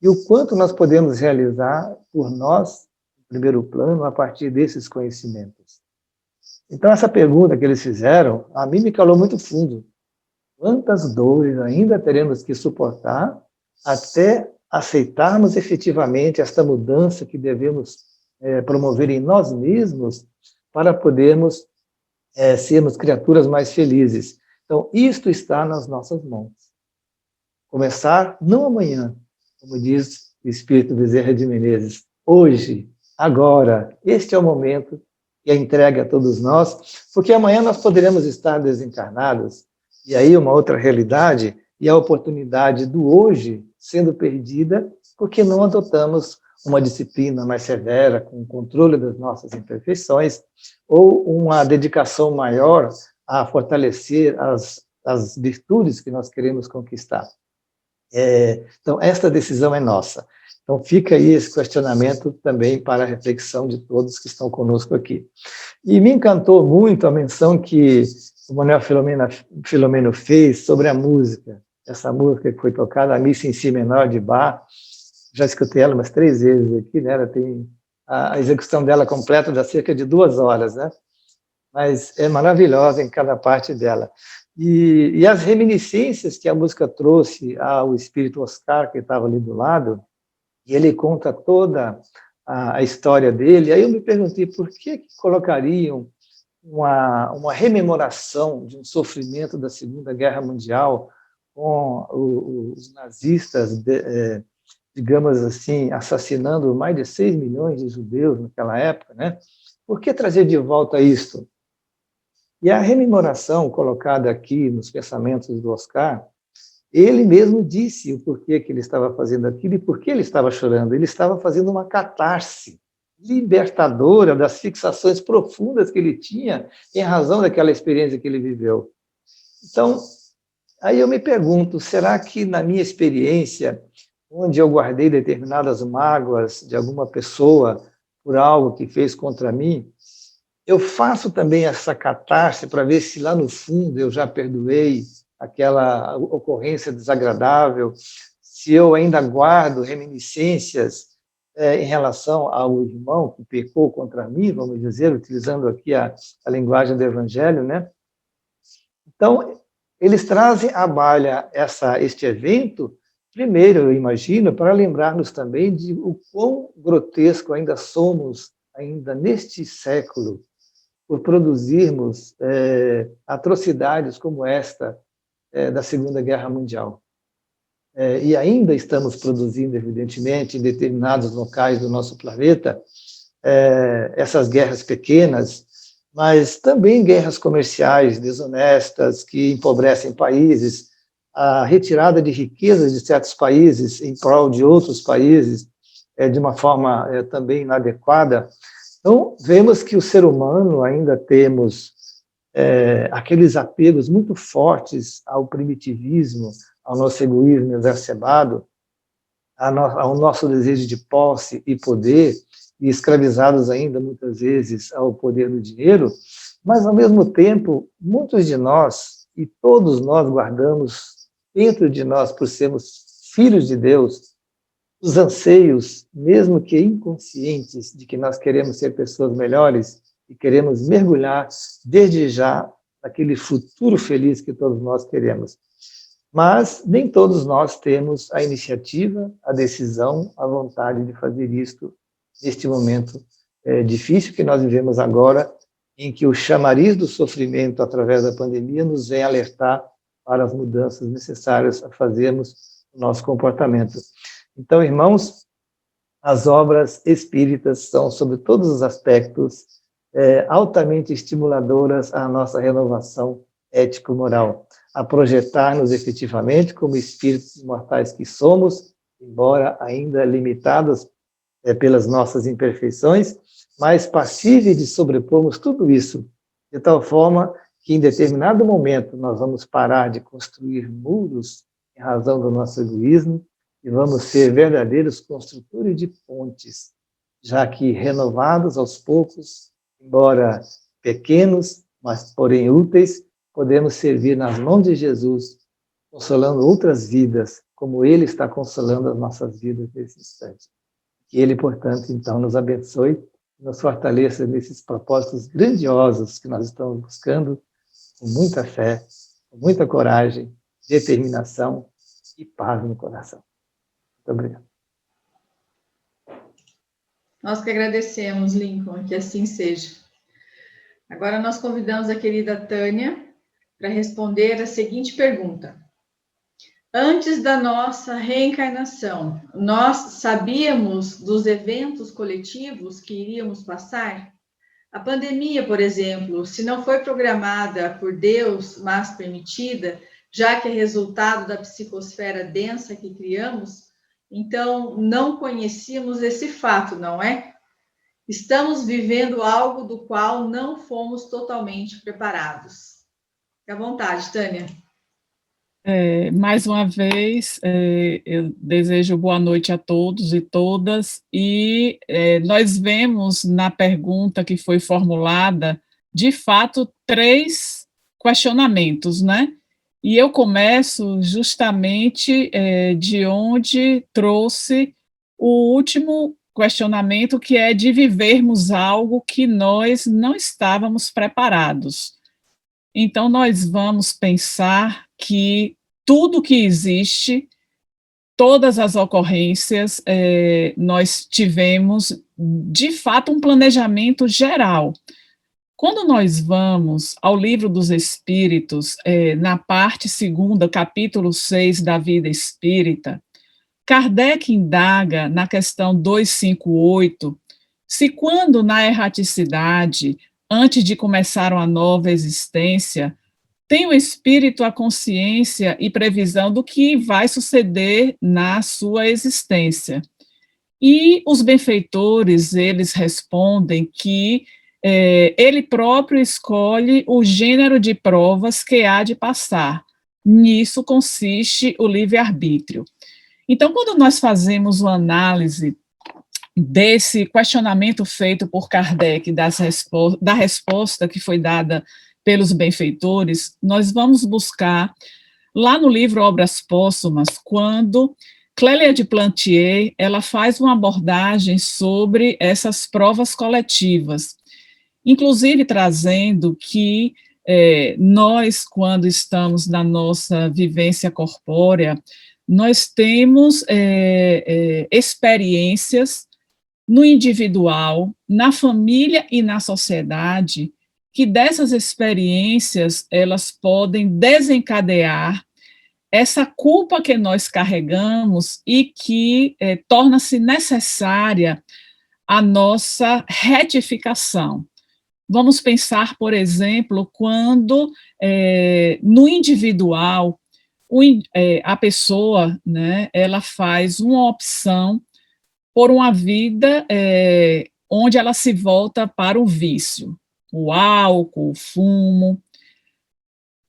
e o quanto nós podemos realizar por nós, em primeiro plano, a partir desses conhecimentos. Então, essa pergunta que eles fizeram, a mim me calou muito fundo. Quantas dores ainda teremos que suportar até aceitarmos efetivamente esta mudança que devemos promover em nós mesmos para podermos sermos criaturas mais felizes? Então, isto está nas nossas mãos. Começar não amanhã, como diz o Espírito Bezerra de Menezes, hoje, agora, este é o momento que é entregue a todos nós, porque amanhã nós poderemos estar desencarnados, e aí uma outra realidade, e a oportunidade do hoje sendo perdida, porque não adotamos uma disciplina mais severa, com o controle das nossas imperfeições, ou uma dedicação maior a fortalecer as virtudes que nós queremos conquistar. Então, esta decisão é nossa. Então, fica aí esse questionamento também para a reflexão de todos que estão conosco aqui. E me encantou muito a menção que o Manuel Filomeno fez sobre a música. Essa música que foi tocada, a Missa em Si Menor de Bach, já escutei ela umas 3 vezes aqui, né? Ela tem a execução dela completa dá cerca de 2 horas, né? Mas é maravilhosa em cada parte dela. E as reminiscências que a música trouxe ao espírito Oscar, que estava ali do lado, e ele conta toda a história dele, aí eu me perguntei por que colocariam uma rememoração de um sofrimento da Segunda Guerra Mundial com os nazistas, digamos assim, assassinando mais de 6 milhões de judeus naquela época, né? Por que trazer de volta isto? E a rememoração colocada aqui nos pensamentos do Oscar, ele mesmo disse o porquê que ele estava fazendo aquilo e por que ele estava chorando. Ele estava fazendo uma catarse libertadora das fixações profundas que ele tinha em razão daquela experiência que ele viveu. Então, aí eu me pergunto, será que na minha experiência, onde eu guardei determinadas mágoas de alguma pessoa por algo que fez contra mim, eu faço também essa catarse para ver se lá no fundo eu já perdoei aquela ocorrência desagradável, se eu ainda guardo reminiscências em relação ao irmão que pecou contra mim, vamos dizer, utilizando aqui a linguagem do Evangelho, né? Então, eles trazem à baila este evento, primeiro, eu imagino, para lembrar-nos também de o quão grotesco ainda somos, ainda neste século, por produzirmos atrocidades como esta da Segunda Guerra Mundial. E ainda estamos produzindo, evidentemente, em determinados locais do nosso planeta, essas guerras pequenas, mas também guerras comerciais desonestas que empobrecem países, a retirada de riquezas de certos países em prol de outros países, de uma forma também inadequada. Então, vemos que o ser humano ainda temos aqueles apegos muito fortes ao primitivismo, ao nosso egoísmo exacerbado, ao nosso desejo de posse e poder, e escravizados ainda, muitas vezes, ao poder do dinheiro, mas, ao mesmo tempo, muitos de nós, e todos nós guardamos dentro de nós, por sermos filhos de Deus, os anseios, mesmo que inconscientes, de que nós queremos ser pessoas melhores e queremos mergulhar desde já naquele futuro feliz que todos nós queremos. Mas nem todos nós temos a iniciativa, a decisão, a vontade de fazer isto neste momento difícil que nós vivemos agora, em que o chamariz do sofrimento através da pandemia nos vem alertar para as mudanças necessárias a fazermos no nosso comportamento. Então, irmãos, as obras espíritas são, sobre todos os aspectos, altamente estimuladoras à nossa renovação ético-moral, a projetar-nos efetivamente como espíritos imortais que somos, embora ainda limitados pelas nossas imperfeições, mas passíveis de sobrepormos tudo isso, de tal forma que em determinado momento nós vamos parar de construir muros em razão do nosso egoísmo e vamos ser verdadeiros construtores de pontes, já que renovados aos poucos, embora pequenos, mas porém úteis, podemos servir nas mãos de Jesus, consolando outras vidas, como Ele está consolando as nossas vidas nesse instante. Que Ele, portanto, então, nos abençoe, nos fortaleça nesses propósitos grandiosos que nós estamos buscando, com muita fé, com muita coragem, determinação e paz no coração. Muito obrigado. Nós que agradecemos, Lincoln, que assim seja. Agora nós convidamos a querida Tânia para responder a seguinte pergunta. Antes da nossa reencarnação, nós sabíamos dos eventos coletivos que iríamos passar? A pandemia, por exemplo, se não foi programada por Deus, mas permitida, já que é resultado da psicosfera densa que criamos, então não conhecíamos esse fato, não é? Estamos vivendo algo do qual não fomos totalmente preparados. Fique à vontade, Tânia. Mais uma vez, eu desejo boa noite a todos e todas, e nós vemos na pergunta que foi formulada, de fato, 3 questionamentos, né? E eu começo justamente de onde trouxe o último questionamento, que é de vivermos algo que nós não estávamos preparados. Então, nós vamos pensar que tudo que existe, todas as ocorrências, nós tivemos, de fato, um planejamento geral. Quando nós vamos ao Livro dos Espíritos, na parte 2ª, capítulo 6 da Vida Espírita, Kardec indaga na questão 258, se quando na erraticidade, antes de começar uma nova existência, tem o espírito a consciência e previsão do que vai suceder na sua existência. E os benfeitores, eles respondem que ele próprio escolhe o gênero de provas que há de passar. Nisso consiste o livre-arbítrio. Então, quando nós fazemos uma análise desse questionamento feito por Kardec, da resposta que foi dada pelos benfeitores, nós vamos buscar lá no livro Obras Póstumas, quando Clélia de Plantier, ela faz uma abordagem sobre essas provas coletivas, inclusive trazendo que nós, quando estamos na nossa vivência corpórea, nós temos experiências no individual, na família e na sociedade, que dessas experiências elas podem desencadear essa culpa que nós carregamos e que torna-se necessária a nossa retificação. Vamos pensar, por exemplo, quando no individual a pessoa, né, ela faz uma opção por uma vida onde ela se volta para o vício, o álcool, o fumo.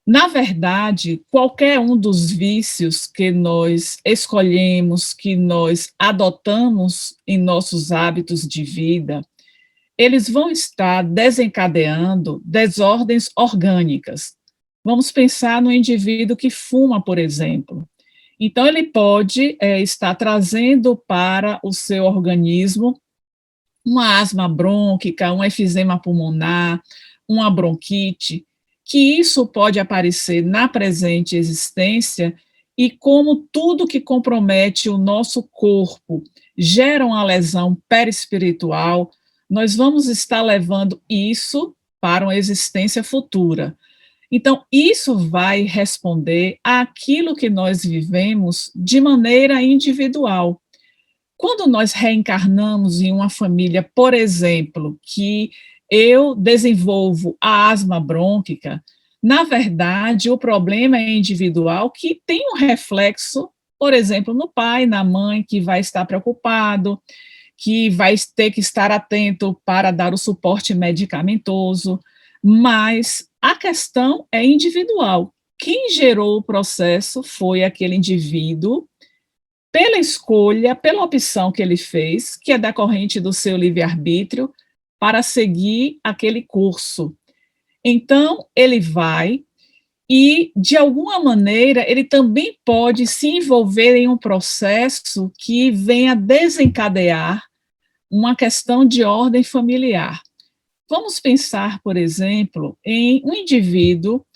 Na verdade, qualquer um dos vícios que nós escolhemos, que nós adotamos em nossos hábitos de vida, eles vão estar desencadeando desordens orgânicas. Vamos pensar no indivíduo que fuma, por exemplo. Então, ele pode estar trazendo para o seu organismo uma asma brônquica, um efisema pulmonar, uma bronquite, que isso pode aparecer na presente existência, e como tudo que compromete o nosso corpo gera uma lesão perispiritual, nós vamos estar levando isso para uma existência futura. Então, isso vai responder àquilo que nós vivemos de maneira individual. Quando nós reencarnamos em uma família, por exemplo, que eu desenvolvo a asma brônquica, na verdade, o problema é individual, que tem um reflexo, por exemplo, no pai, na mãe, que vai estar preocupado, que vai ter que estar atento para dar o suporte medicamentoso, mas a questão é individual. Quem gerou o processo foi aquele indivíduo, pela escolha, pela opção que ele fez, que é decorrente do seu livre-arbítrio, para seguir aquele curso. Então, ele vai e, de alguma maneira, ele também pode se envolver em um processo que venha desencadear uma questão de ordem familiar. Vamos pensar, por exemplo, em um indivíduo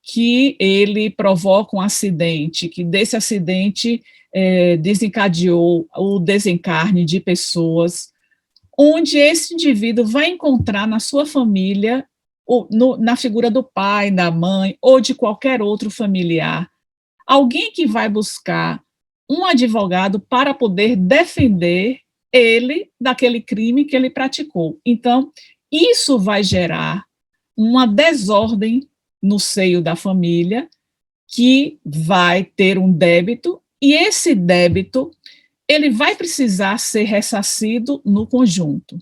que ele provoca um acidente, que desse acidente desencadeou o desencarne de pessoas, onde esse indivíduo vai encontrar na sua família, ou na figura do pai, da mãe, ou de qualquer outro familiar, alguém que vai buscar um advogado para poder defender ele daquele crime que ele praticou. Então, isso vai gerar uma desordem no seio da família, que vai ter um débito, e esse débito ele vai precisar ser ressarcido no conjunto.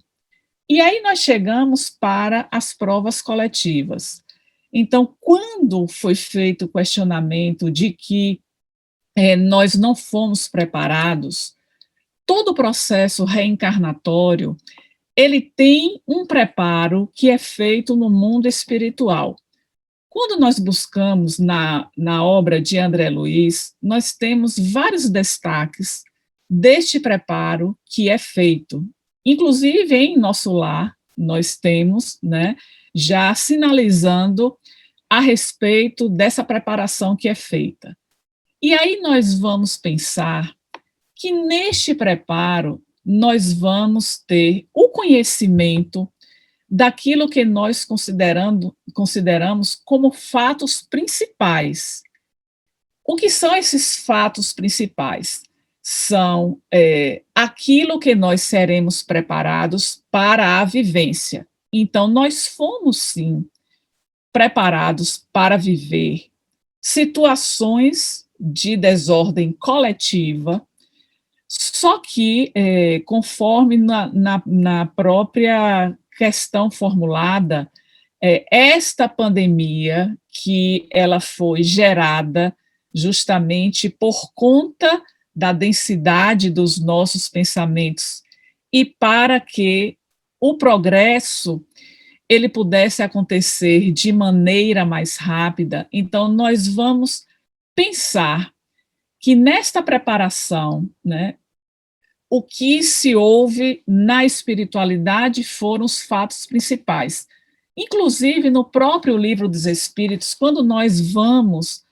E aí nós chegamos para as provas coletivas. Então, quando foi feito o questionamento de que nós não fomos preparados, todo o processo reencarnatório, ele tem um preparo que é feito no mundo espiritual. Quando nós buscamos na obra de André Luiz, nós temos vários destaques deste preparo que é feito. Inclusive, em nosso lar, nós temos, já sinalizando a respeito dessa preparação que é feita. E aí nós vamos pensar que neste preparo nós vamos ter o conhecimento daquilo que nós consideramos como fatos principais. O que são esses fatos principais? São aquilo que nós seremos preparados para a vivência. Então, nós fomos, sim, preparados para viver situações de desordem coletiva, só que, conforme na própria questão formulada, esta pandemia, que ela foi gerada justamente por conta da densidade dos nossos pensamentos, e para que o progresso ele pudesse acontecer de maneira mais rápida, então nós vamos pensar que nesta preparação, o que se houve na espiritualidade foram os fatos principais. Inclusive, no próprio Livro dos Espíritos, quando nós vamos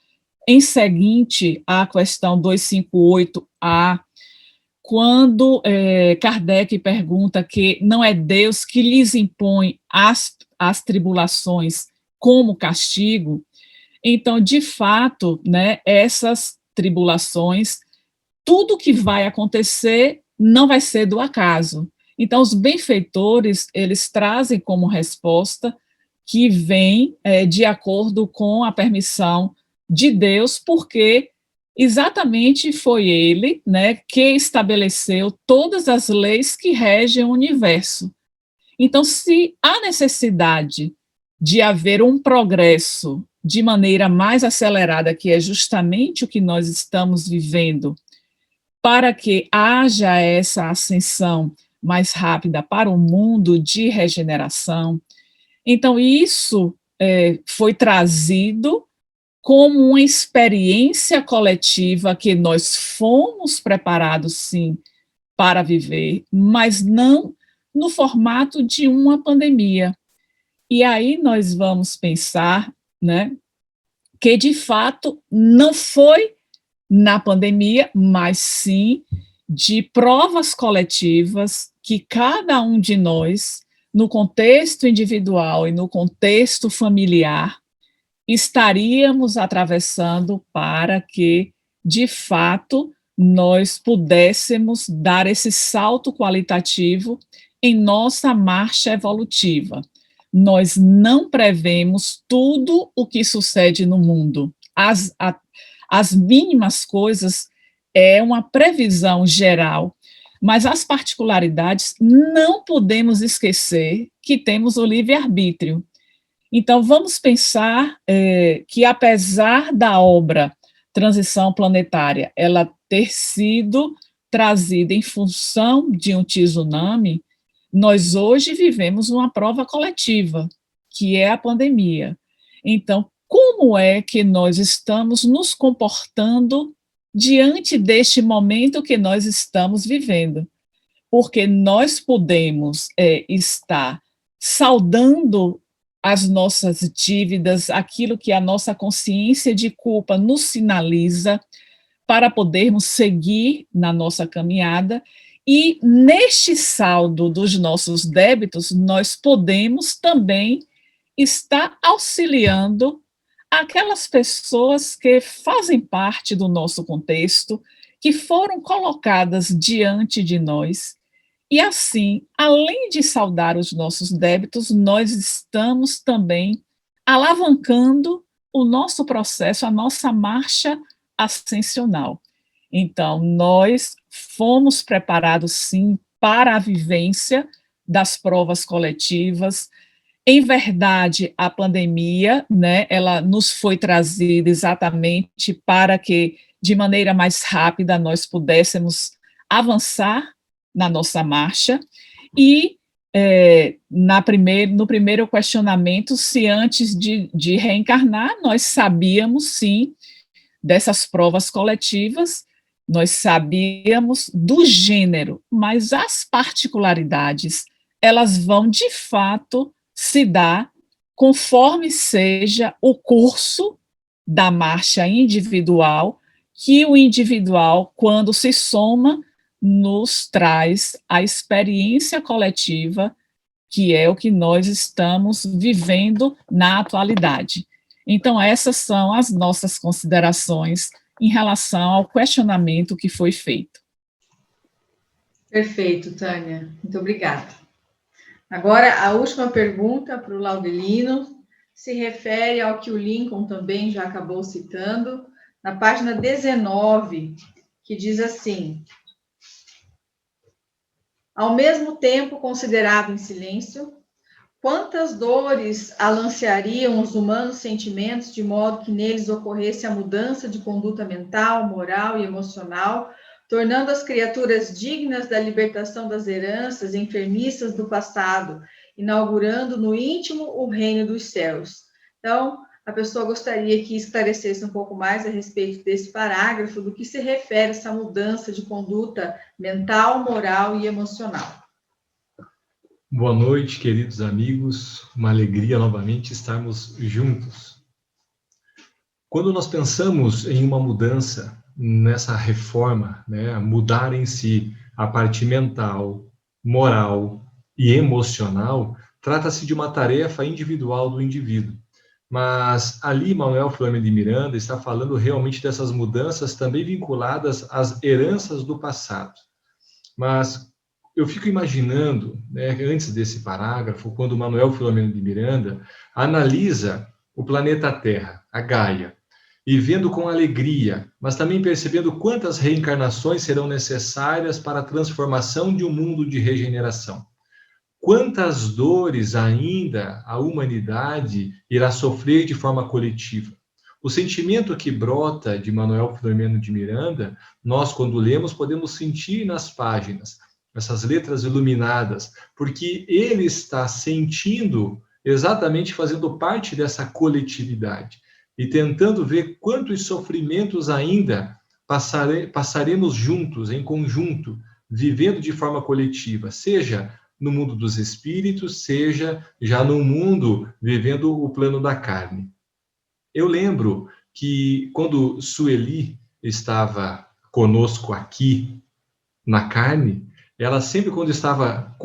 em seguinte à questão 258A, quando Kardec pergunta que não é Deus que lhes impõe as tribulações como castigo, então, de fato, essas tribulações, tudo que vai acontecer não vai ser do acaso. Então, os benfeitores, eles trazem como resposta que vem de acordo com a permissão de Deus, porque exatamente foi ele que estabeleceu todas as leis que regem o universo. Então, se há necessidade de haver um progresso de maneira mais acelerada, que é justamente o que nós estamos vivendo, para que haja essa ascensão mais rápida para o mundo de regeneração, então isso foi trazido como uma experiência coletiva que nós fomos preparados, sim, para viver, mas não no formato de uma pandemia. E aí nós vamos pensar, né, que de fato não foi na pandemia, mas sim de provas coletivas que cada um de nós, no contexto individual e no contexto familiar, estaríamos atravessando para que, de fato, nós pudéssemos dar esse salto qualitativo em nossa marcha evolutiva. Nós não prevemos tudo o que sucede no mundo. As mínimas coisas é uma previsão geral, mas as particularidades não podemos esquecer que temos o livre-arbítrio. Então, vamos pensar que, apesar da obra Transição Planetária, ela ter sido trazida em função de um tsunami, nós hoje vivemos uma prova coletiva, que é a pandemia. Então, como é que nós estamos nos comportando diante deste momento que nós estamos vivendo? Porque nós podemos estar saldando as nossas dívidas, aquilo que a nossa consciência de culpa nos sinaliza, para podermos seguir na nossa caminhada, e neste saldo dos nossos débitos, nós podemos também estar auxiliando aquelas pessoas que fazem parte do nosso contexto, que foram colocadas diante de nós. E assim, além de saldar os nossos débitos, nós estamos também alavancando o nosso processo, a nossa marcha ascensional. Então, nós fomos preparados, sim, para a vivência das provas coletivas. Em verdade, a pandemia, né, ela nos foi trazida exatamente para que, de maneira mais rápida, nós pudéssemos avançar na nossa marcha, e no primeiro questionamento, se antes de reencarnar, nós sabíamos, sim, dessas provas coletivas, nós sabíamos do gênero, mas as particularidades, elas vão, de fato, se dar conforme seja o curso da marcha individual, que o individual, quando se soma, nos traz a experiência coletiva, que é o que nós estamos vivendo na atualidade. Então, essas são as nossas considerações em relação ao questionamento que foi feito. Perfeito, Tânia. Muito obrigada. Agora, a última pergunta para o Laudelino se refere ao que o Lincoln também já acabou citando, na página 19, que diz assim: ao mesmo tempo considerado em silêncio, quantas dores alanceariam os humanos sentimentos de modo que neles ocorresse a mudança de conduta mental, moral e emocional, tornando as criaturas dignas da libertação das heranças enfermiças do passado, inaugurando no íntimo o reino dos céus. Então, a pessoa gostaria que esclarecesse um pouco mais a respeito desse parágrafo, do que se refere essa mudança de conduta mental, moral e emocional. Boa noite, queridos amigos. Uma alegria novamente estarmos juntos. Quando nós pensamos em uma mudança, nessa reforma, né, mudar em si a parte mental, moral e emocional, trata-se de uma tarefa individual do indivíduo. Mas ali Manuel Filomeno de Miranda está falando realmente dessas mudanças também vinculadas às heranças do passado. Mas eu fico imaginando, né, antes desse parágrafo, quando Manuel Filomeno de Miranda analisa o planeta Terra, a Gaia, e vendo com alegria, mas também percebendo quantas reencarnações serão necessárias para a transformação de um mundo de regeneração. quantas dores ainda a humanidade irá sofrer de forma coletiva. O sentimento que brota de Manuel Filomeno de Miranda, nós, quando lemos, podemos sentir nas páginas, essas letras iluminadas, porque ele está sentindo, exatamente fazendo parte dessa coletividade, e tentando ver quantos sofrimentos ainda passaremos juntos, em conjunto, vivendo de forma coletiva, seja no mundo dos espíritos, seja já no mundo vivendo o plano da carne. Eu lembro que quando Sueli estava conosco aqui na carne, ela sempre, quando estava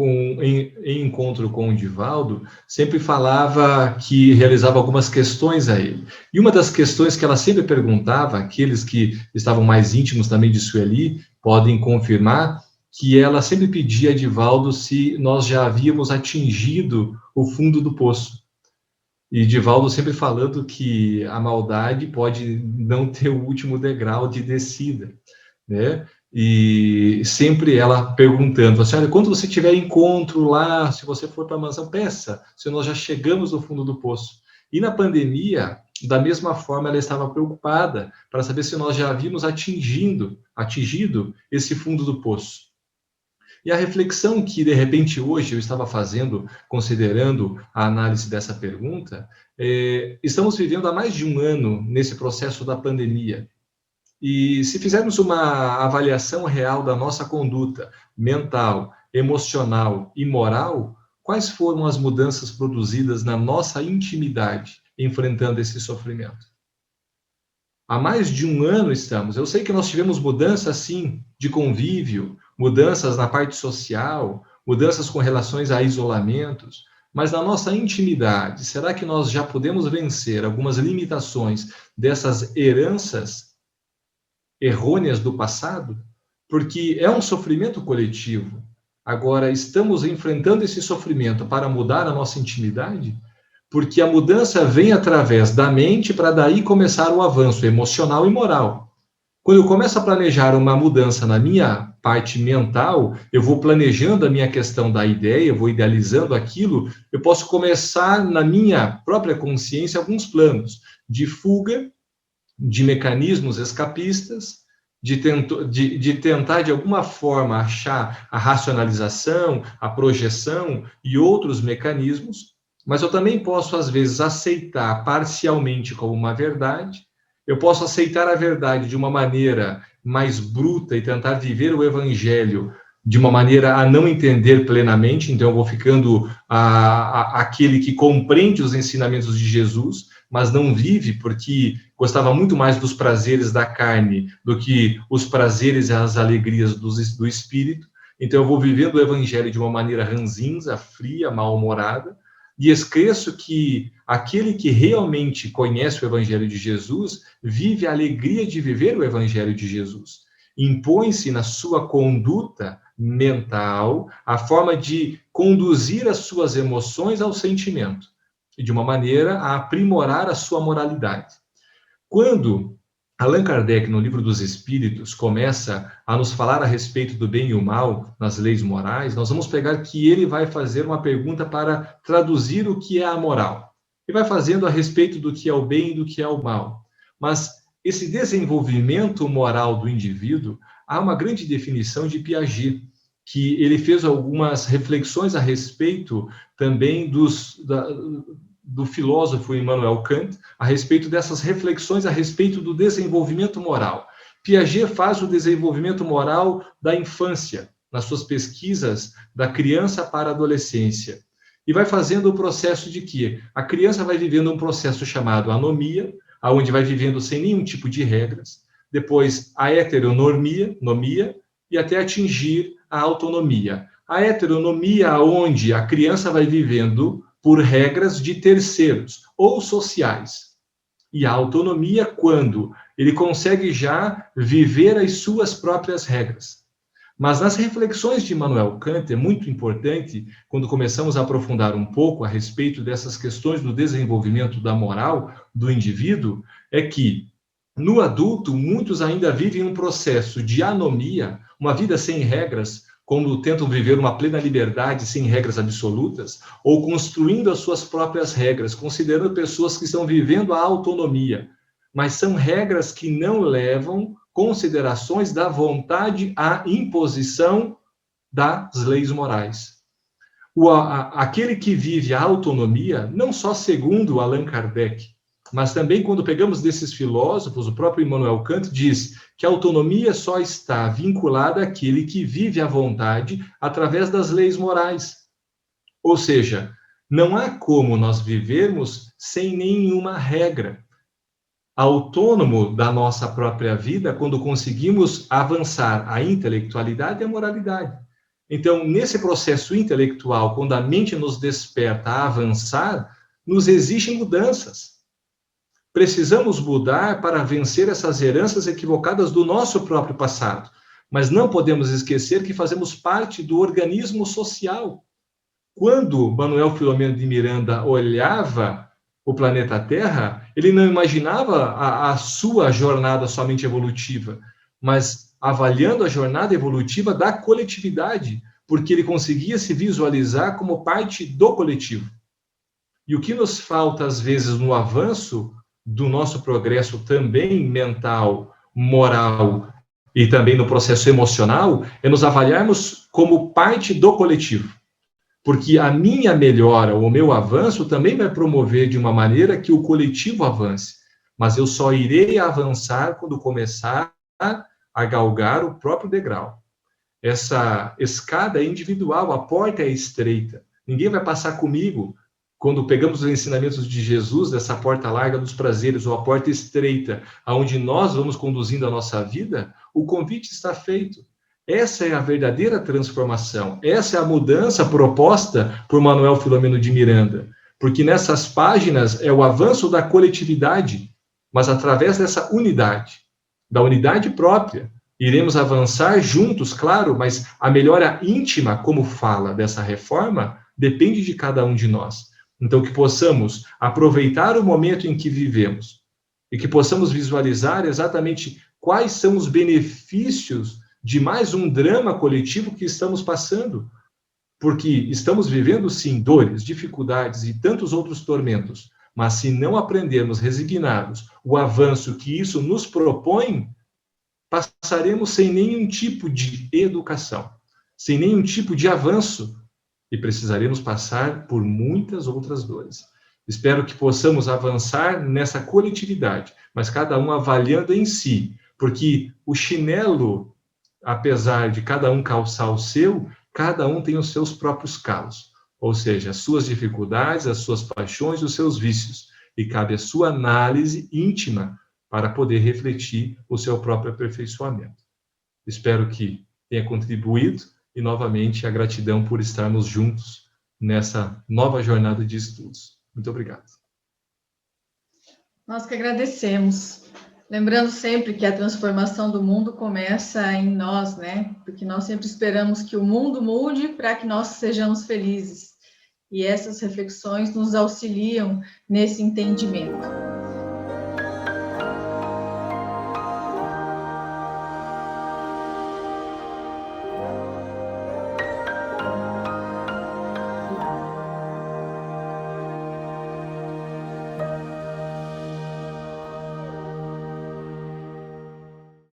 em encontro com o Divaldo, sempre falava que realizava algumas questões a ele. E uma das questões que ela sempre perguntava, aqueles que estavam mais íntimos também de Sueli podem confirmar, que ela sempre pedia a Divaldo se nós já havíamos atingido o fundo do poço. E Divaldo sempre falando que a maldade pode não ter o último degrau de descida, né? E sempre ela perguntando, assim, olha, quando você tiver encontro lá, se você for para a mansão, peça, se nós já chegamos no fundo do poço. E na pandemia, da mesma forma, ela estava preocupada para saber se nós já havíamos atingido esse fundo do poço. E a reflexão que, de repente, hoje eu estava fazendo, considerando a análise dessa pergunta, estamos vivendo há mais de um ano nesse processo da pandemia. E se fizermos uma avaliação real da nossa conduta mental, emocional e moral, quais foram as mudanças produzidas na nossa intimidade enfrentando esse sofrimento? Há mais de um ano estamos. Eu sei que nós tivemos mudanças, sim, de convívio, mudanças na parte social, mudanças com relações a isolamentos, mas na nossa intimidade, será que nós já podemos vencer algumas limitações dessas heranças errôneas do passado? Porque é um sofrimento coletivo. Agora, estamos enfrentando esse sofrimento para mudar a nossa intimidade? Porque a mudança vem através da mente para daí começar o avanço emocional e moral. Quando eu começo a planejar uma mudança na minha parte mental, eu vou planejando a minha questão da ideia, eu vou idealizando aquilo, eu posso começar na minha própria consciência alguns planos de fuga, de mecanismos escapistas, de tentar de alguma forma achar a racionalização, a projeção e outros mecanismos, mas eu também posso, às vezes, aceitar parcialmente como uma verdade. Eu posso aceitar a verdade de uma maneira mais bruta e tentar viver o evangelho de uma maneira a não entender plenamente, então eu vou ficando aquele que compreende os ensinamentos de Jesus, mas não vive porque gostava muito mais dos prazeres da carne do que os prazeres e as alegrias do espírito. Então eu vou vivendo o evangelho de uma maneira ranzinza, fria, mal-humorada, e esqueço que aquele que realmente conhece o Evangelho de Jesus vive a alegria de viver o Evangelho de Jesus. Impõe-se na sua conduta mental a forma de conduzir as suas emoções ao sentimento, e de uma maneira a aprimorar a sua moralidade. Quando Allan Kardec, no Livro dos Espíritos, começa a nos falar a respeito do bem e o mal nas leis morais, nós vamos pegar que ele vai fazer uma pergunta para traduzir o que é a moral. E vai fazendo a respeito do que é o bem e do que é o mal. Mas esse desenvolvimento moral do indivíduo, há uma grande definição de Piaget, que ele fez algumas reflexões a respeito também do filósofo Immanuel Kant, a respeito dessas reflexões a respeito do desenvolvimento moral. Piaget faz o desenvolvimento moral da infância, nas suas pesquisas da criança para a adolescência, e vai fazendo o processo de que a criança vai vivendo um processo chamado anomia, onde vai vivendo sem nenhum tipo de regras, depois a heteronomia, e até atingir a autonomia. A heteronomia, onde a criança vai vivendo por regras de terceiros ou sociais. E a autonomia quando ele consegue já viver as suas próprias regras. Mas nas reflexões de Immanuel Kant, é muito importante, quando começamos a aprofundar um pouco a respeito dessas questões do desenvolvimento da moral do indivíduo, é que, no adulto, muitos ainda vivem um processo de anomia, uma vida sem regras, como tentam viver uma plena liberdade sem regras absolutas, ou construindo as suas próprias regras, considerando pessoas que estão vivendo a autonomia, mas são regras que não levam considerações da vontade à imposição das leis morais. Aquele que vive a autonomia, não só segundo Allan Kardec, mas também quando pegamos desses filósofos, o próprio Immanuel Kant diz que a autonomia só está vinculada àquele que vive a vontade através das leis morais. Ou seja, não há como nós vivermos sem nenhuma regra. Autônomo da nossa própria vida quando conseguimos avançar a intelectualidade e a moralidade. Então, nesse processo intelectual, quando a mente nos desperta a avançar, nos exigem mudanças. Precisamos mudar para vencer essas heranças equivocadas do nosso próprio passado. Mas não podemos esquecer que fazemos parte do organismo social. Quando Manuel Filomeno de Miranda olhava o planeta Terra, ele não imaginava a sua jornada somente evolutiva, mas avaliando a jornada evolutiva da coletividade, porque ele conseguia se visualizar como parte do coletivo. E o que nos falta, às vezes, no avanço do nosso progresso também mental, moral e também no processo emocional, é nos avaliarmos como parte do coletivo. Porque a minha melhora, o meu avanço, também vai promover de uma maneira que o coletivo avance. Mas eu só irei avançar quando começar a galgar o próprio degrau. Essa escada é individual, a porta é estreita. Ninguém vai passar comigo. Quando pegamos os ensinamentos de Jesus, dessa porta larga dos prazeres, ou a porta estreita, aonde nós vamos conduzindo a nossa vida, o convite está feito. Essa é a verdadeira transformação. Essa é a mudança proposta por Manuel Filomeno de Miranda. Porque nessas páginas é o avanço da coletividade, mas através dessa unidade, da unidade própria, iremos avançar juntos, claro, mas a melhora íntima, como fala dessa reforma, depende de cada um de nós. Então, que possamos aproveitar o momento em que vivemos e que possamos visualizar exatamente quais são os benefícios de mais um drama coletivo que estamos passando. Porque estamos vivendo, sim, dores, dificuldades e tantos outros tormentos, mas se não aprendermos resignados o avanço que isso nos propõe, passaremos sem nenhum tipo de educação, sem nenhum tipo de avanço, e precisaremos passar por muitas outras dores. Espero que possamos avançar nessa coletividade, mas cada um avaliando em si, porque o chinelo, apesar de cada um calçar o seu, cada um tem os seus próprios calos, ou seja, as suas dificuldades, as suas paixões, os seus vícios, e cabe a sua análise íntima para poder refletir o seu próprio aperfeiçoamento. Espero que tenha contribuído e, novamente, a gratidão por estarmos juntos nessa nova jornada de estudos. Muito obrigado. Nós que agradecemos. Lembrando sempre que a transformação do mundo começa em nós, né? Porque nós sempre esperamos que o mundo mude para que nós sejamos felizes. E essas reflexões nos auxiliam nesse entendimento.